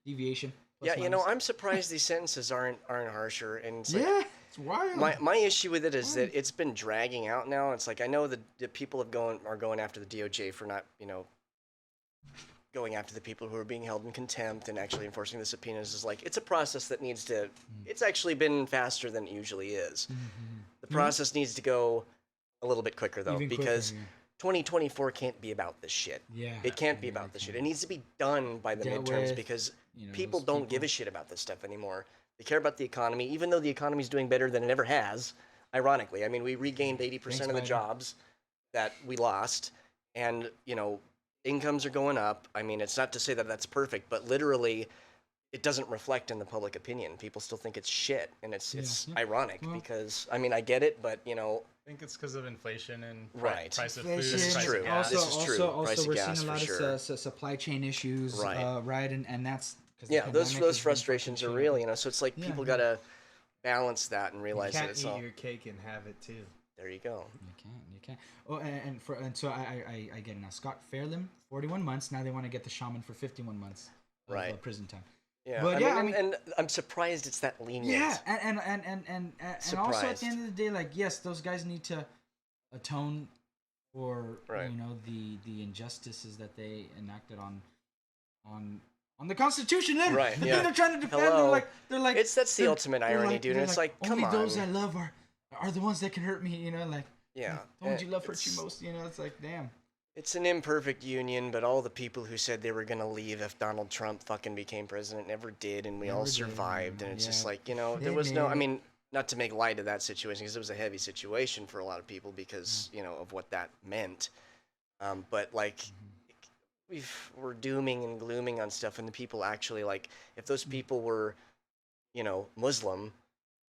deviation. Yeah, you know, I'm surprised these sentences aren't harsher, and it's like, it's wild. My issue with it is that it's been dragging out now. It's like I know the people are going after the DOJ for not, you know, going after the people who are being held in contempt and actually enforcing the subpoenas is like, it's a process that needs to, it's actually been faster than it usually is. The process needs to go a little bit quicker, though, Even because quicker, 2024 can't be about this shit. Yeah. It can't be about this shit. It needs to be done by the Dealt midterms with, because you know, people those don't give a shit about this stuff anymore. They care about the economy, even though the economy's doing better than it ever has, ironically. I mean, we regained 80% of the Biden. jobs that we lost, and, you know, incomes are going up. I mean, it's not to say that that's perfect, but literally it doesn't reflect in the public opinion. People still think it's shit, and it's ironic because, I mean, I get it, but, you know, I think it's because of inflation and Right. price of Inflation. food. This is price true. Of gas. This is true. Also, Price of we're gas, seeing a lot for of supply chain issues, Right. right? And that's because yeah, those frustrations are real, you know. So it's like people gotta balance that and You realize that can't it's eat all. your cake and have it too. There you go. You can't. Oh, and so I get it now. Scott Fairlem, 41 months. Now they want to get the shaman for 51 months of Right. Prison time. Yeah, But I mean, and I'm surprised it's that lenient. Yeah, and also at the end of the day, like, yes, those guys need to atone for you know the injustices that they enacted on the Constitution. Then, Right, the yeah. thing they're trying to defend, Hello. they're like, That's the ultimate irony, dude. they're It's like, come only on. those I love are the ones that can hurt me. You know, like, Yeah. the ones you love hurt It's- you most. You know, it's like, damn. It's an imperfect union, but all the people who said they were gonna leave if Donald Trump fucking became president never did, and we all Never did, survived. And it's just yeah. like, you know, They there was no. I made it. mean, not to make light of that situation because it was a heavy situation for a lot of people because you know of what that meant. But like, we're dooming and glooming on stuff, and the people actually like, if those people were, you know, Muslim,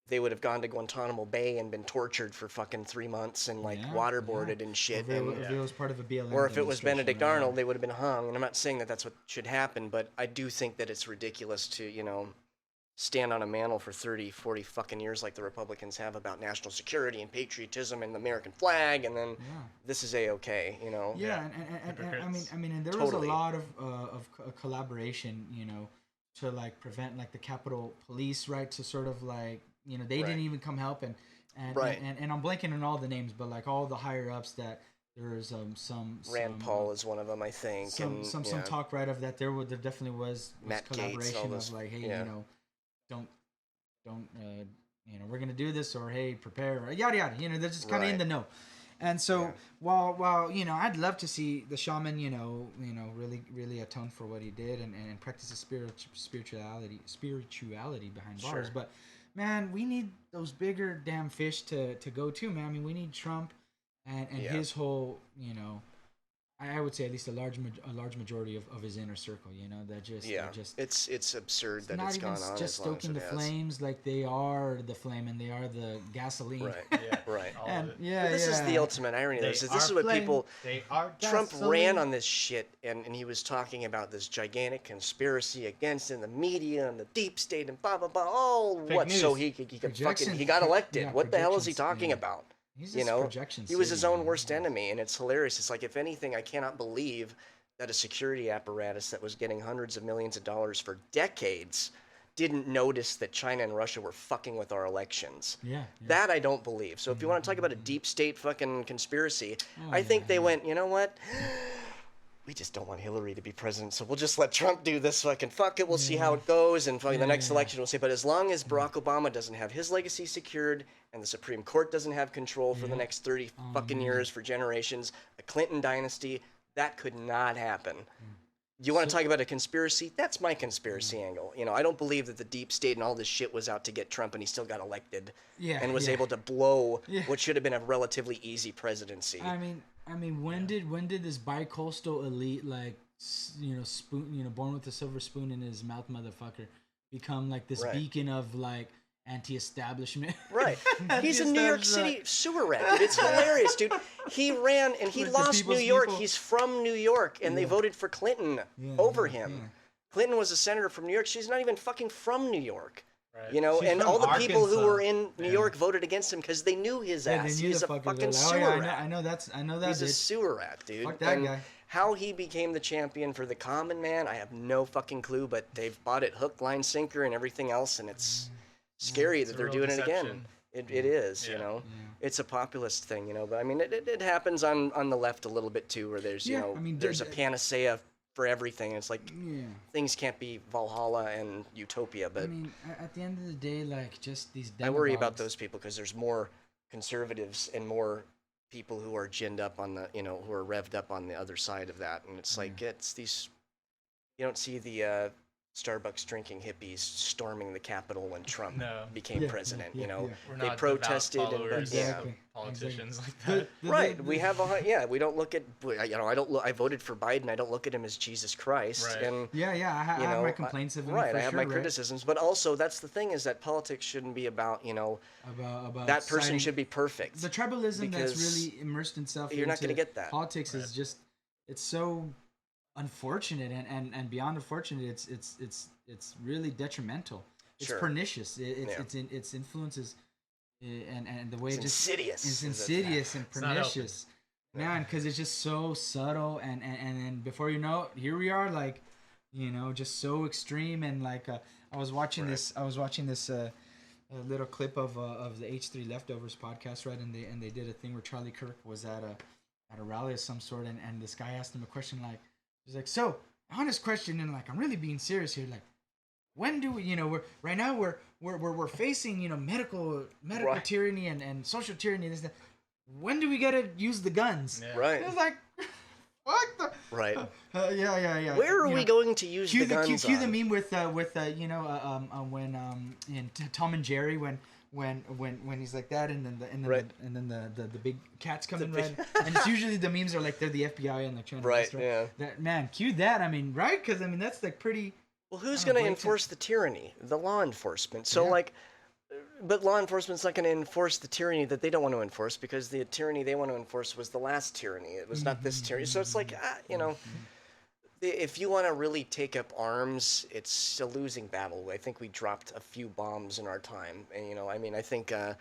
they would have gone to Guantanamo Bay and been tortured for fucking 3 months and like waterboarded and shit. If it was part of a BLM Or if it was demonstration, Benedict right? Arnold, they would have been hung. And I'm not saying that that's what should happen, but I do think that it's ridiculous to, you know, stand on a mantle for 30, 40 fucking years like the Republicans have about national security and patriotism and the American flag, and then this is A-okay, you know? Yeah, and I mean, and there was a lot of collaboration, you know, to like prevent like the Capitol Police, right, to sort of like, you know, they didn't even come help, and I'm blanking on all the names, but like all the higher ups that there's some Rand Paul is one of them, I think. Some talk right of that there definitely was Matt Gaetz, collaboration those, of like, hey, you know, don't you know, we're gonna do this, or hey, prepare, or yada yada, you know, they're just kind of in the know. And so while you know, I'd love to see the shaman, you know, really atone for what he did and practice a spirituality behind bars, but man, we need those bigger damn fish to go to, man. I mean, we need Trump and his whole, you know, I would say at least a large majority of his inner circle, you know, that just it's absurd that not it's even gone on just as long as stoking it the has. flames, like they are the flame and they are the gasoline. Right. Yeah. Right. All And of it. yeah, But this is the ultimate irony. This is what people. They are Trump gasoline. ran on this shit, and he was talking about this gigantic conspiracy against in the media and the deep state and blah blah blah. Oh, Fake what? news. So he could fucking he got elected. What the hell is he talking about? He's You just know, projection he was city, his own man. worst enemy, and it's hilarious. It's like, if anything, I cannot believe that a security apparatus that was getting hundreds of millions of dollars for decades didn't notice that China and Russia were fucking with our elections. Yeah. That I don't believe. So if you want to talk about a deep state fucking conspiracy, I think they went, you know what? We just don't want Hillary to be president, so we'll just let Trump do this fucking fuck it. We'll see how it goes, and fucking the next election we'll see. But as long as Barack Obama doesn't have his legacy secured, and the Supreme Court doesn't have control for the next 30 fucking years, for generations, a Clinton dynasty, that could not happen. You want to talk about a conspiracy? That's my conspiracy angle. You know, I don't believe that the deep state and all this shit was out to get Trump, and he still got elected and was able to blow what should have been a relatively easy presidency. I mean, when did this bi-coastal elite, like, you know, spoon, you know, born with a silver spoon in his mouth, motherfucker, become like this beacon of like anti-establishment? Right. He's a New York City sewer rat, dude. It's hilarious, dude. He ran and he Like the lost New people's York. people. He's from New York, and they voted for Clinton over him. yeah. Clinton was a senator from New York. She's not even fucking from New York. Right. You know, She's and from all the people who Arkansas. were in New York voted against him because they knew his Yeah, ass. they knew He's the a fucker. fucking They're like, sewer oh, yeah, rat. I know that. He's a Bitch. sewer rat, dude. Fuck that And guy. how he became the champion for the common man, I have no fucking clue, but they've bought it hook, line, sinker, and everything else, and it's scary that a they're real doing it again. deception. It is, you Yeah. know. It's a populist thing, you know, but I mean, it happens on the left a little bit too, where there's, you Yeah, know, I mean, there's a panacea for everything. It's like things can't be Valhalla and Utopia, but I mean, at the end of the day, like just these I worry demagogues. about those people because there's more conservatives and more people who are ginned up on the, who are revved up on the other side of that, and it's like it's these. You don't see the Starbucks drinking hippies storming the Capitol when Trump became president. We're they not protested devout followers and of politicians like that. Right. We have we don't look at I voted for Biden. I don't look at him as Jesus Christ. Right. And I have my complaints of him. Right. For I have sure, my criticisms, but also that's the thing is that politics shouldn't be about about that person should be perfect. The tribalism that's really immersed itself. You're not going to get that. Politics is just it's so unfortunate and beyond unfortunate. It's really detrimental. It's pernicious. Its influences and the way it's insidious. It's insidious and pernicious, man. Because it's just so subtle and then before you know it, here we are, like just so extreme and like I was watching this little clip of the H3 Leftovers podcast, right? And they did a thing where Charlie Kirk was at a rally of some sort, and this guy asked him a question like, he's like, so honest question, and like I'm really being serious here, like when do we, we're right now we're facing medical tyranny and social tyranny, this that. When do we gotta use the guns? Yeah. Right. It's like what the right. Yeah. Where are we going to use the guns? Cue the meme with when in Tom and Jerry when he's like that and then the big cats come in, right? And it's usually the memes are like they're the FBI and like trying to right. Yeah. That man, cue that. I mean, right? Because I mean that's like pretty. Well, who's going to enforce the tyranny? The law enforcement. So but law enforcement's not going to enforce the tyranny that they don't want to enforce because the tyranny they want to enforce was the last tyranny. It was not this tyranny. So it's like if you want to really take up arms, it's a losing battle. I think we dropped a few bombs in our time, and I think I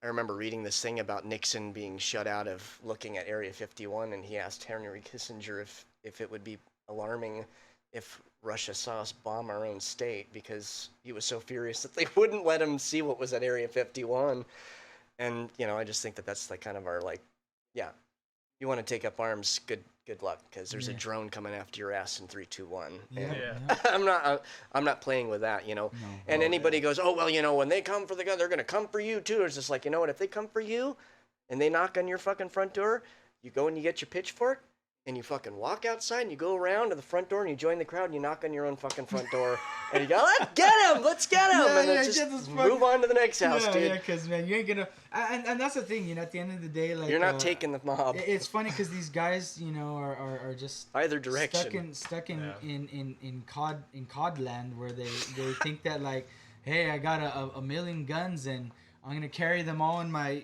remember reading this thing about Nixon being shut out of looking at Area 51, and he asked Henry Kissinger if it would be alarming if Russia saw us bomb our own state, because he was so furious that they wouldn't let him see what was at Area 51. And I just think that that's like kind of our you want to take up arms, good luck, because there's a drone coming after your ass in 3, 2, 1. I'm not playing with that, No. And anybody goes, oh well, when they come for the gun, they're gonna come for you too. It's just like, what, if they come for you and they knock on your fucking front door, you go and you get your pitchfork and you fucking walk outside and you go around to the front door and you join the crowd and you knock on your own fucking front door and you go, let's get him, and then just move on to the next house, dude. Yeah, because man, you ain't gonna, and that's the thing, at the end of the day, like you're not taking the mob. It's funny because these guys, are just either direction stuck in COD land where they think that like, hey, I got a million guns and I'm gonna carry them all in my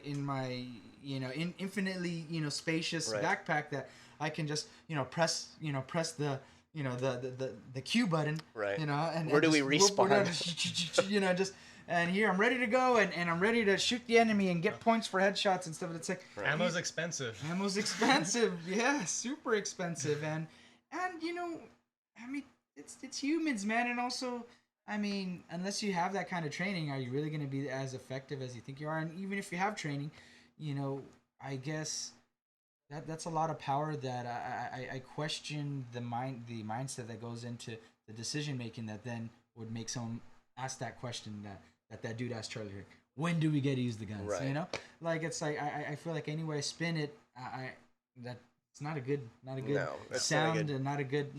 infinitely spacious backpack that I can just press the the Q button, right? And where do we respawn? Just and here I'm ready to go and I'm ready to shoot the enemy and get points for headshots and stuff. And it's like ammo's expensive. Ammo's expensive, yeah, super expensive, and I mean it's humans, man, and also. I mean, unless you have that kind of training, are you really going to be as effective as you think you are? And even if you have training, I guess that's a lot of power that I question the mindset that goes into the decision making that then would make someone ask that question that dude asked Charlie Kirk. When do we get to use the guns? Right. Like it's like I feel like any way I spin it, it's not a good sound, and not a good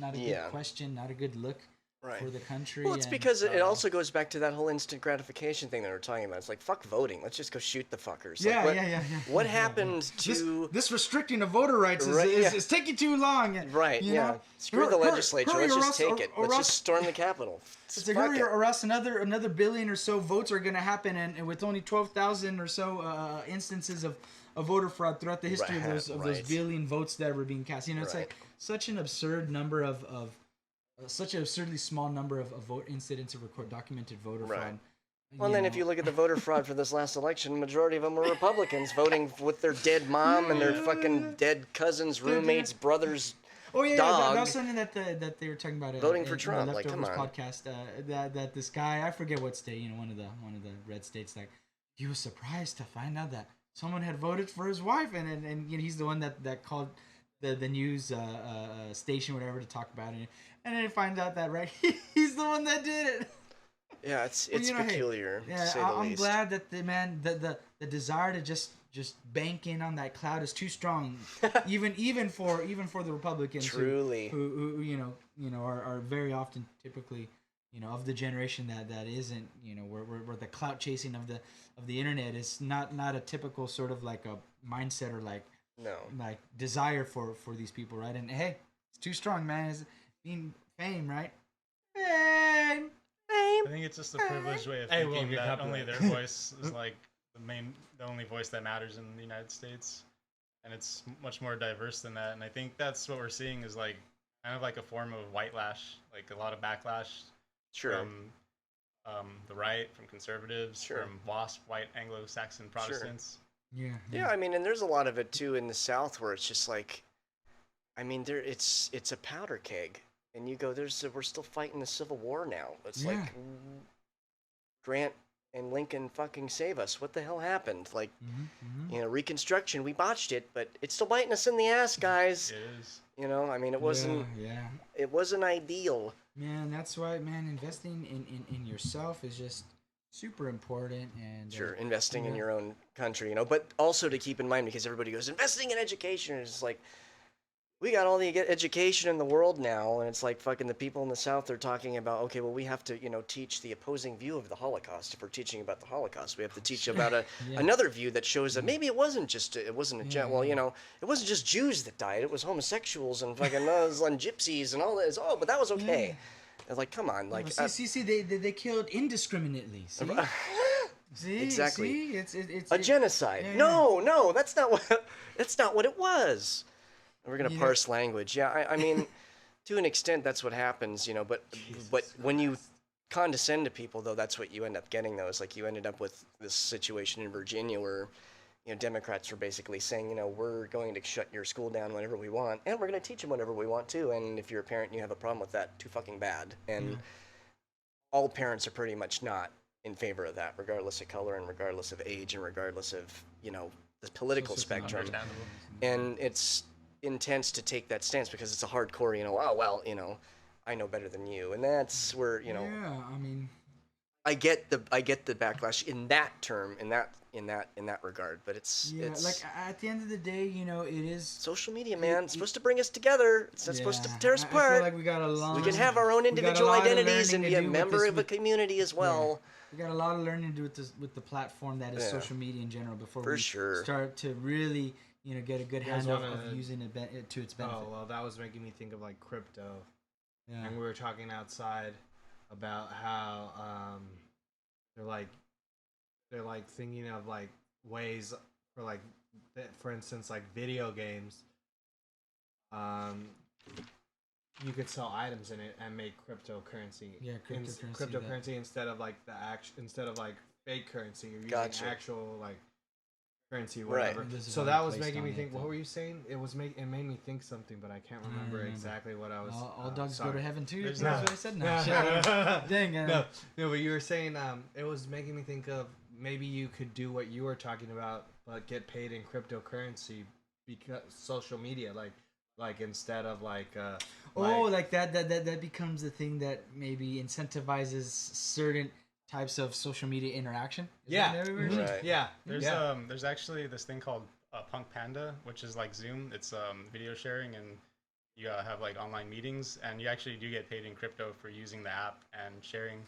question, not a good look. Right. For the country. Well, it's because it also goes back to that whole instant gratification thing that we're talking about. It's like, fuck voting. Let's just go shoot the fuckers. What happened to... This restricting of voter rights is taking too long. Right, Screw the legislature. Let's just take it. Let's just storm the Capitol. It's like, hurry, or else another billion or so votes are going to happen, and with only 12,000 or so instances of voter fraud throughout the history of those billion votes that were being cast. It's like such an absurd number of such an absurdly small number of vote incidents of documented voter fraud. Well, then if you look at the voter fraud for this last election, majority of them were Republicans voting with their dead mom and their fucking dead cousins, roommates, brothers. Oh yeah, dog, that was something that they were talking about. Voting for Trump, like come on. Podcast that this guy, I forget what state, one of the red states, like he was surprised to find out that someone had voted for his wife, and he's the one that called the news station, whatever, to talk about it, and then it finds out that right, he's the one that did it. Yeah, it's Hey, peculiar to yeah, say the I'm least. glad that the desire to just bank in on that cloud is too strong, even for the Republicans, Truly. who are very often typically of the generation that isn't where the clout chasing of the internet is not a typical sort of like a mindset or like No. like desire for these people, right? And hey, it's too strong, man. It's being fame, right? Fame. I think it's just a privileged way of Hey, thinking well, that you're only their copyright. voice is like the only voice that matters in the United States, and it's much more diverse than that. And I think that's what we're seeing is like kind of like a form of white lash, like a lot of backlash Sure. from the right, from conservatives, Sure. from WASP, white Anglo-Saxon Protestants. Yeah. Yeah, I mean, and there's a lot of it too in the South where it's just like, I mean, it's a powder keg, and you go, we're still fighting the Civil War now. It's Yeah. like Grant and Lincoln fucking save us. What the hell happened? Like, Reconstruction, we botched it, but it's still biting us in the ass, guys. It is. I mean, it wasn't it wasn't ideal. Man, that's why, man, investing in yourself is just super important. And Sure, investing in yeah. your own country, but also to keep in mind, because everybody goes, investing in education is like, we got all the education in the world now, and it's like fucking the people in the South are talking about, okay, well, we have to, teach the opposing view of the Holocaust. If we're teaching about the Holocaust, we have to teach about another view that shows that maybe it wasn't just, it wasn't it wasn't just Jews that died. It was homosexuals and fucking and gypsies and all this. Oh, but that was okay. Yeah. It's like, come on, like. See, they killed indiscriminately. See, see, Exactly. See? It's a genocide. Yeah, No, that's not what it was. We're gonna You know- parse language. Yeah, I mean, to an extent, that's what happens, But when you condescend to people, though, that's what you end up getting. Though, is like you ended up with this situation in Virginia where, Democrats were basically saying, we're going to shut your school down whenever we want, and we're going to teach them whenever we want to. And if you're a parent and you have a problem with that, too fucking bad. And all parents are pretty much not in favor of that, regardless of color and regardless of age and regardless of the political spectrum. Understandable. And it's intense to take that stance because it's a hardcore, oh well, I know better than you, and that's where Yeah, I mean, I get the backlash in that term, in that regard, but it's like at the end of the day, it is social media, man. It's supposed to bring us together. It's not supposed to tear us I apart. feel like we got a long. We can have our own we got a individual lot of identities and learning be to a do with member this- of a community as well. We got a lot of learning to do with the platform that is Yeah. social media in general before For we sure. start to really get a good You guys handle wanna- of using it to its benefit. Oh well, that was making me think of like crypto, Yeah. and we were talking outside about how they're like thinking of like ways for like for instance like video games. You could sell items in it and make cryptocurrency. Yeah, cryptocurrency, Cryptocurrency instead of like instead of like fake currency. You're using Gotcha. actual like currency, Right. whatever. This is So how that I was placed making on me it, think. What though. were you saying? It made me think something, but I can't remember remember. exactly what I was. All dogs go sorry. to heaven too. There's That's no- what I said. No, No, dang. no, but you were saying it was making me think of maybe you could do what you were talking about, but get paid in cryptocurrency because social media, like instead of like. Like that becomes the thing that maybe incentivizes certain types of social media interaction. Is Yeah. that what we were Mhm. saying? Right. Yeah. There's actually this thing called Punk Panda, which is like Zoom. It's video sharing, and you have like online meetings, and you actually do get paid in crypto for using the app and sharing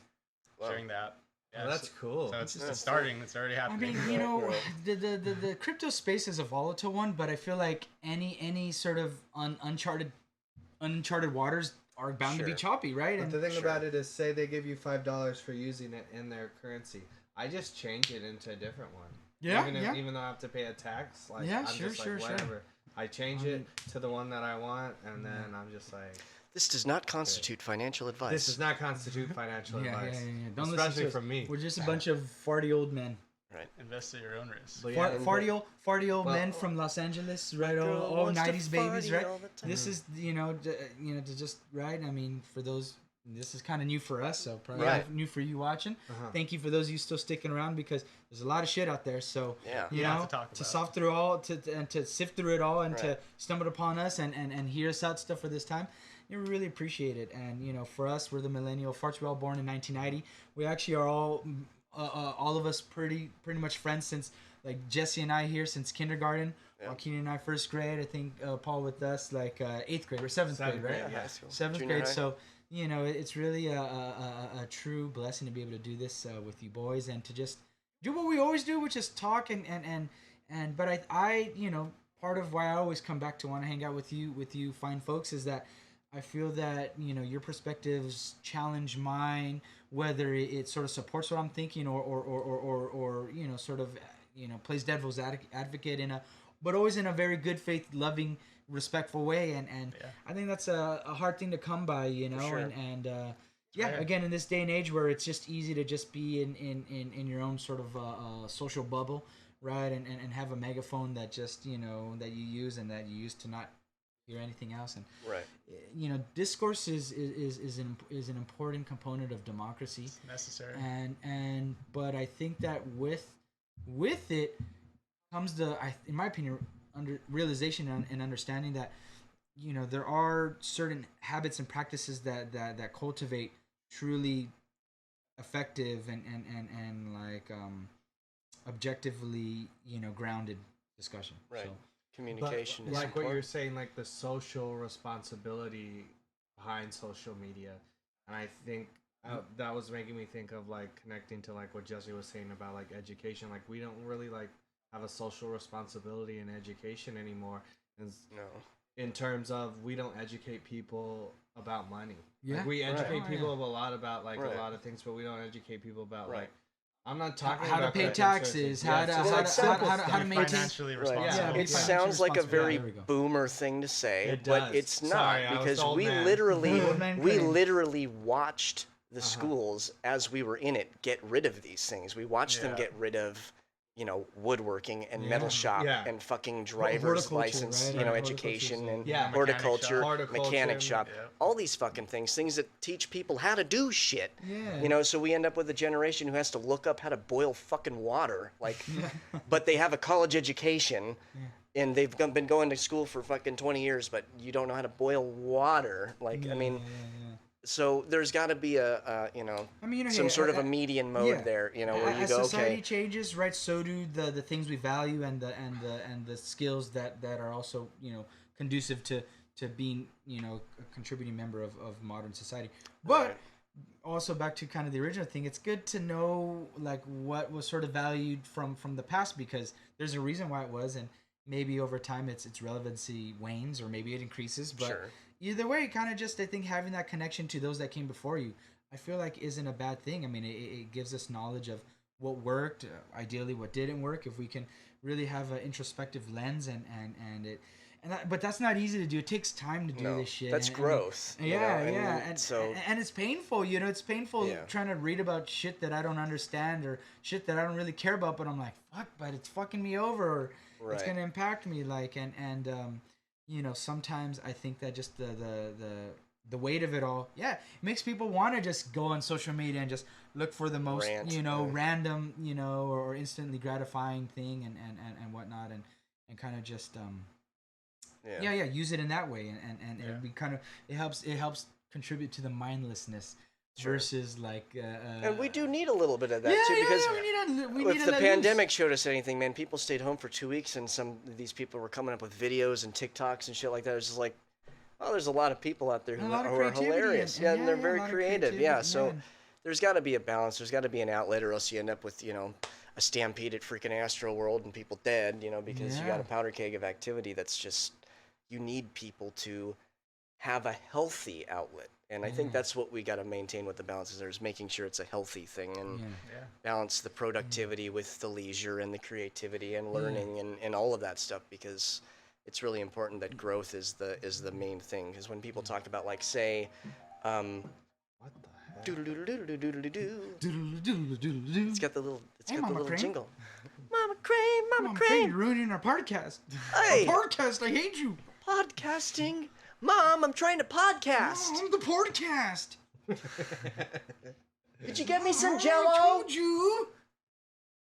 the app. Oh, that's cool. So it's That's starting. It's already I happening. mean, Right. the crypto space is a volatile one, but I feel like any sort of uncharted waters are bound to be Sure. choppy, right? But And the thing Sure. about it is, say they give you $5 for using it in their currency. I just change it into a different one. Yeah, Even though I have to pay a tax, like Yeah, I'm sure, just sure, like sure. whatever. I change it to the one that I want, and then I'm just like, This does not constitute financial advice. this does not constitute financial yeah, advice. Don't listen Especially to us. from me. We're just a bunch of farty old men. Right. Invest at your own risk. But yeah, Farty old Well, men from Los Angeles, right? girl All wants to 90s babies, farty right? all the time. This is to just right. I mean, for those This is kind of new for us, so probably Right. new for you watching. Thank you for those of you still sticking around, because there's a lot of shit out there. So you know, to soft through all, and to sift through it all, and to stumble upon us and hear us out stuff for this time. We really appreciate it. And you know, for us, we're the millennial farts. We're all born in 1990. We actually are all of us pretty much friends since, like, Jesse and I here since kindergarten. Joaquin and I first grade. I think Paul with us like 8th grade or 7th grade, right? Yeah, 7th Junior grade. high. So you know, it's really a true blessing to be able to do this with you boys, and to just do what we always do, which is talk but I you know, part of why I always come back to want to hang out with you fine folks is that I feel that, you know, your perspectives challenge mine, whether it sort of supports what I'm thinking or you know, sort of, you know, plays devil's advocate but always in a very good faith, loving, respectful way, and I think that's a hard thing to come by, you know. Sure. And again, in this day and age where it's just easy to just be in your own sort of social bubble, right, and have a megaphone that just, you know, that you use and that you use to not hear anything else. And you know, discourse is an important component of democracy. It's necessary. But I think that with it comes in my opinion, under realization and understanding that, you know, there are certain habits and practices that cultivate truly effective and like objectively, you know, grounded discussion. Right. So, Communication is like important. what you're saying, like the social responsibility behind social media, and I think that was making me think of like connecting to like what Jesse was saying about like education. Like we don't really like have a social responsibility in education anymore. No. In terms of we don't educate people about money. Yeah. Like, we educate Right. people a lot about like Right. a lot of things, but we don't educate people about Right. like, I'm not talking how to about pay credit taxes, insurance. how to maintain. financially Right. responsible. Yeah, It be sounds like a very There we go. boomer thing to say, It but does. it's not, Sorry, I was because old we man. literally Old man Crane. literally watched the schools as we were in it get rid of these things. We watched them get rid of, you know, woodworking and metal shop and fucking driver's Horticulture, license, right? you know, Horticulture, education so- and Yeah. horticulture, Horticulture, mechanic shop, yeah. all these fucking things that teach people how to do shit. Yeah. You know, so we end up with a generation who has to look up how to boil fucking water, like, but they have a college education. And they've been going to school for fucking 20 years, but you don't know how to boil water. Like, I mean, so there's got to be you know, I mean, you know, some hey, sort of a median mode there, you know, where you as go, society okay, changes, right? So do the things we value and the skills that are also, you know, conducive to being, you know, a contributing member of modern society. But Right. also back to kind of the original thing, it's good to know like what was sort of valued from the past, because there's a reason why it was, and maybe over time its relevancy wanes or maybe it increases. But Sure. either way, kind of just, I think, having that connection to those that came before you, I feel like isn't a bad thing. I mean, it gives us knowledge of what worked, ideally what didn't work, if we can really have an introspective lens but that's not easy to do. It takes time to do No, this shit. that's growth. you know, and so And it's painful, you know, it's painful trying to read about shit that I don't understand or shit that I don't really care about, but I'm like, fuck, but it's fucking me over, or it's Right. going to impact me, like, and you know, sometimes I think that just the weight of it all, it makes people want to just go on social media and just look for the most, Rant, you know, random, you know, or instantly gratifying thing and whatnot, and kind of just use it in that way, and we kind of it helps contribute to the mindlessness. Sure. Versus like and we do need a little bit of that too, because we need if the pandemic showed us anything, man, people stayed home for 2 weeks, and some of these people were coming up with videos and TikToks and shit like that. It's just like, oh, there's a lot of people out there who are hilarious, and they're very creative, so there's got to be a balance. There's got to be an outlet, or else you end up with, you know, a stampede at freaking Astroworld and people dead, you know, because you got a powder keg of activity. That's just, you need people to have a healthy outlet. And I think that's what we got to maintain with the balance, is making sure it's a healthy thing, and balance the productivity with the leisure and the creativity and learning and all of that stuff, because it's really important that growth is the main thing. Because when people talk about, like, say, What the heck? it's got the little Mama Crane. jingle. Mama Crane, you're ruining our podcast. Hey. Our podcast, I hate you. Podcasting. Mom, I'm trying to podcast. I'm the podcast. Did you get me some I Jello? told you.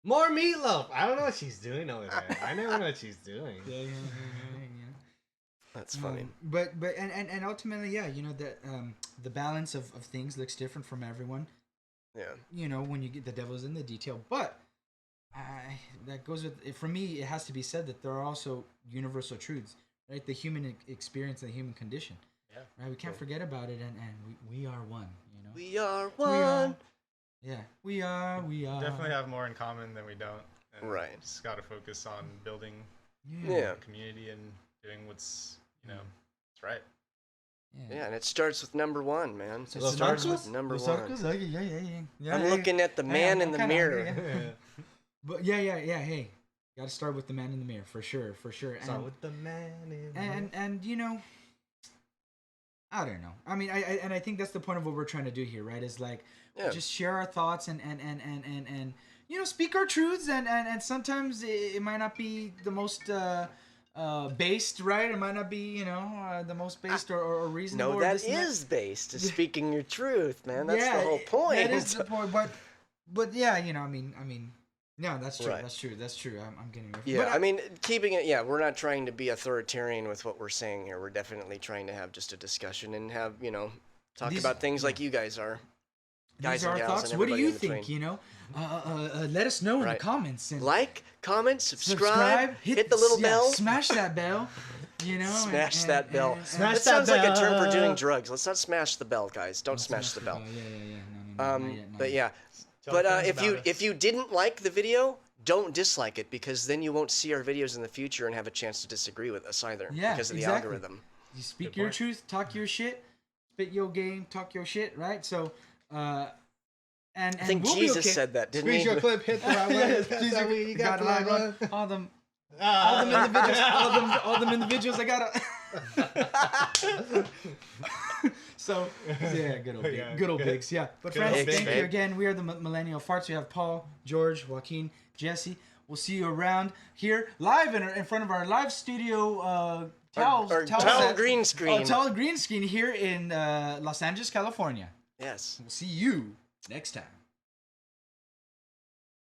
More meatloaf. I don't know what she's doing over there. I never know what she's doing. Yeah. That's funny. But ultimately, yeah, you know that the balance of things looks different from everyone. Yeah. You know, when you get the devil's in the detail, but that goes with, for me, it has to be said that there are also universal truths, right? The human experience, the human condition. Yeah. Right. We can't forget about it, and we are one. You know. We are one. Yeah, we are. Definitely have more in common than we don't. And Right. Just got to focus on building Yeah. community and doing what's, what's right. Yeah, and it starts with number one, man. So Los It starts Narcos? with number Los one. Narcos, yeah. I'm looking at the man in the mirror. But yeah. Hey, got to start with the man in the mirror for sure. Start with the man in the mirror. And you know, I don't know. I mean, I think that's the point of what we're trying to do here, right? Is like just share our thoughts and you know, speak our truths, and sometimes it might not be the most based, right? It might not be, you know, the most based or reasonable. No, that is based. Is speaking your truth, man. That's yeah, the whole point. That is the point. But yeah, you know, I mean. No, that's true. Right. That's true. I'm getting it. Yeah, I mean, keeping it. Yeah, we're not trying to be authoritarian with what we're saying here. We're definitely trying to have just a discussion and have, you know, talk about things like you guys are. Guys These are and our gals thoughts. and What do everybody you in between. think? You know, let us know in the Right. comments. And Like, comment, subscribe, hit the little bell. Smash that bell. You know, Smash that bell. Smash That that sounds like a term for bell. doing drugs. Let's not smash the bell, guys. Don't smash the bell. Yeah. No, not yet, But yeah, Tell but friends if about us. you didn't like the video, don't dislike it, because then you won't see our videos in the future and have a chance to disagree with us either. Yeah, because of the exactly. algorithm. You speak Good your point. truth, talk your shit, spit your game, talk your shit, right? So, and I think we'll be Jesus okay. said that, didn't Squeeze he? your clip, hit the right one. Yes, Pass please, that weed, you got the right one. all them individuals, all them individuals. I gotta. So yeah, good old Yeah, good old good. Bigs, yeah. But Good friends, old thank Bigs, you babe. again. We are the Millennial Farts. We have Paul, George, Joaquin, Jesse. We'll see you around here live in front of our live studio towel green screen. towel green screen here in Los Angeles, California. Yes. We'll see you next time.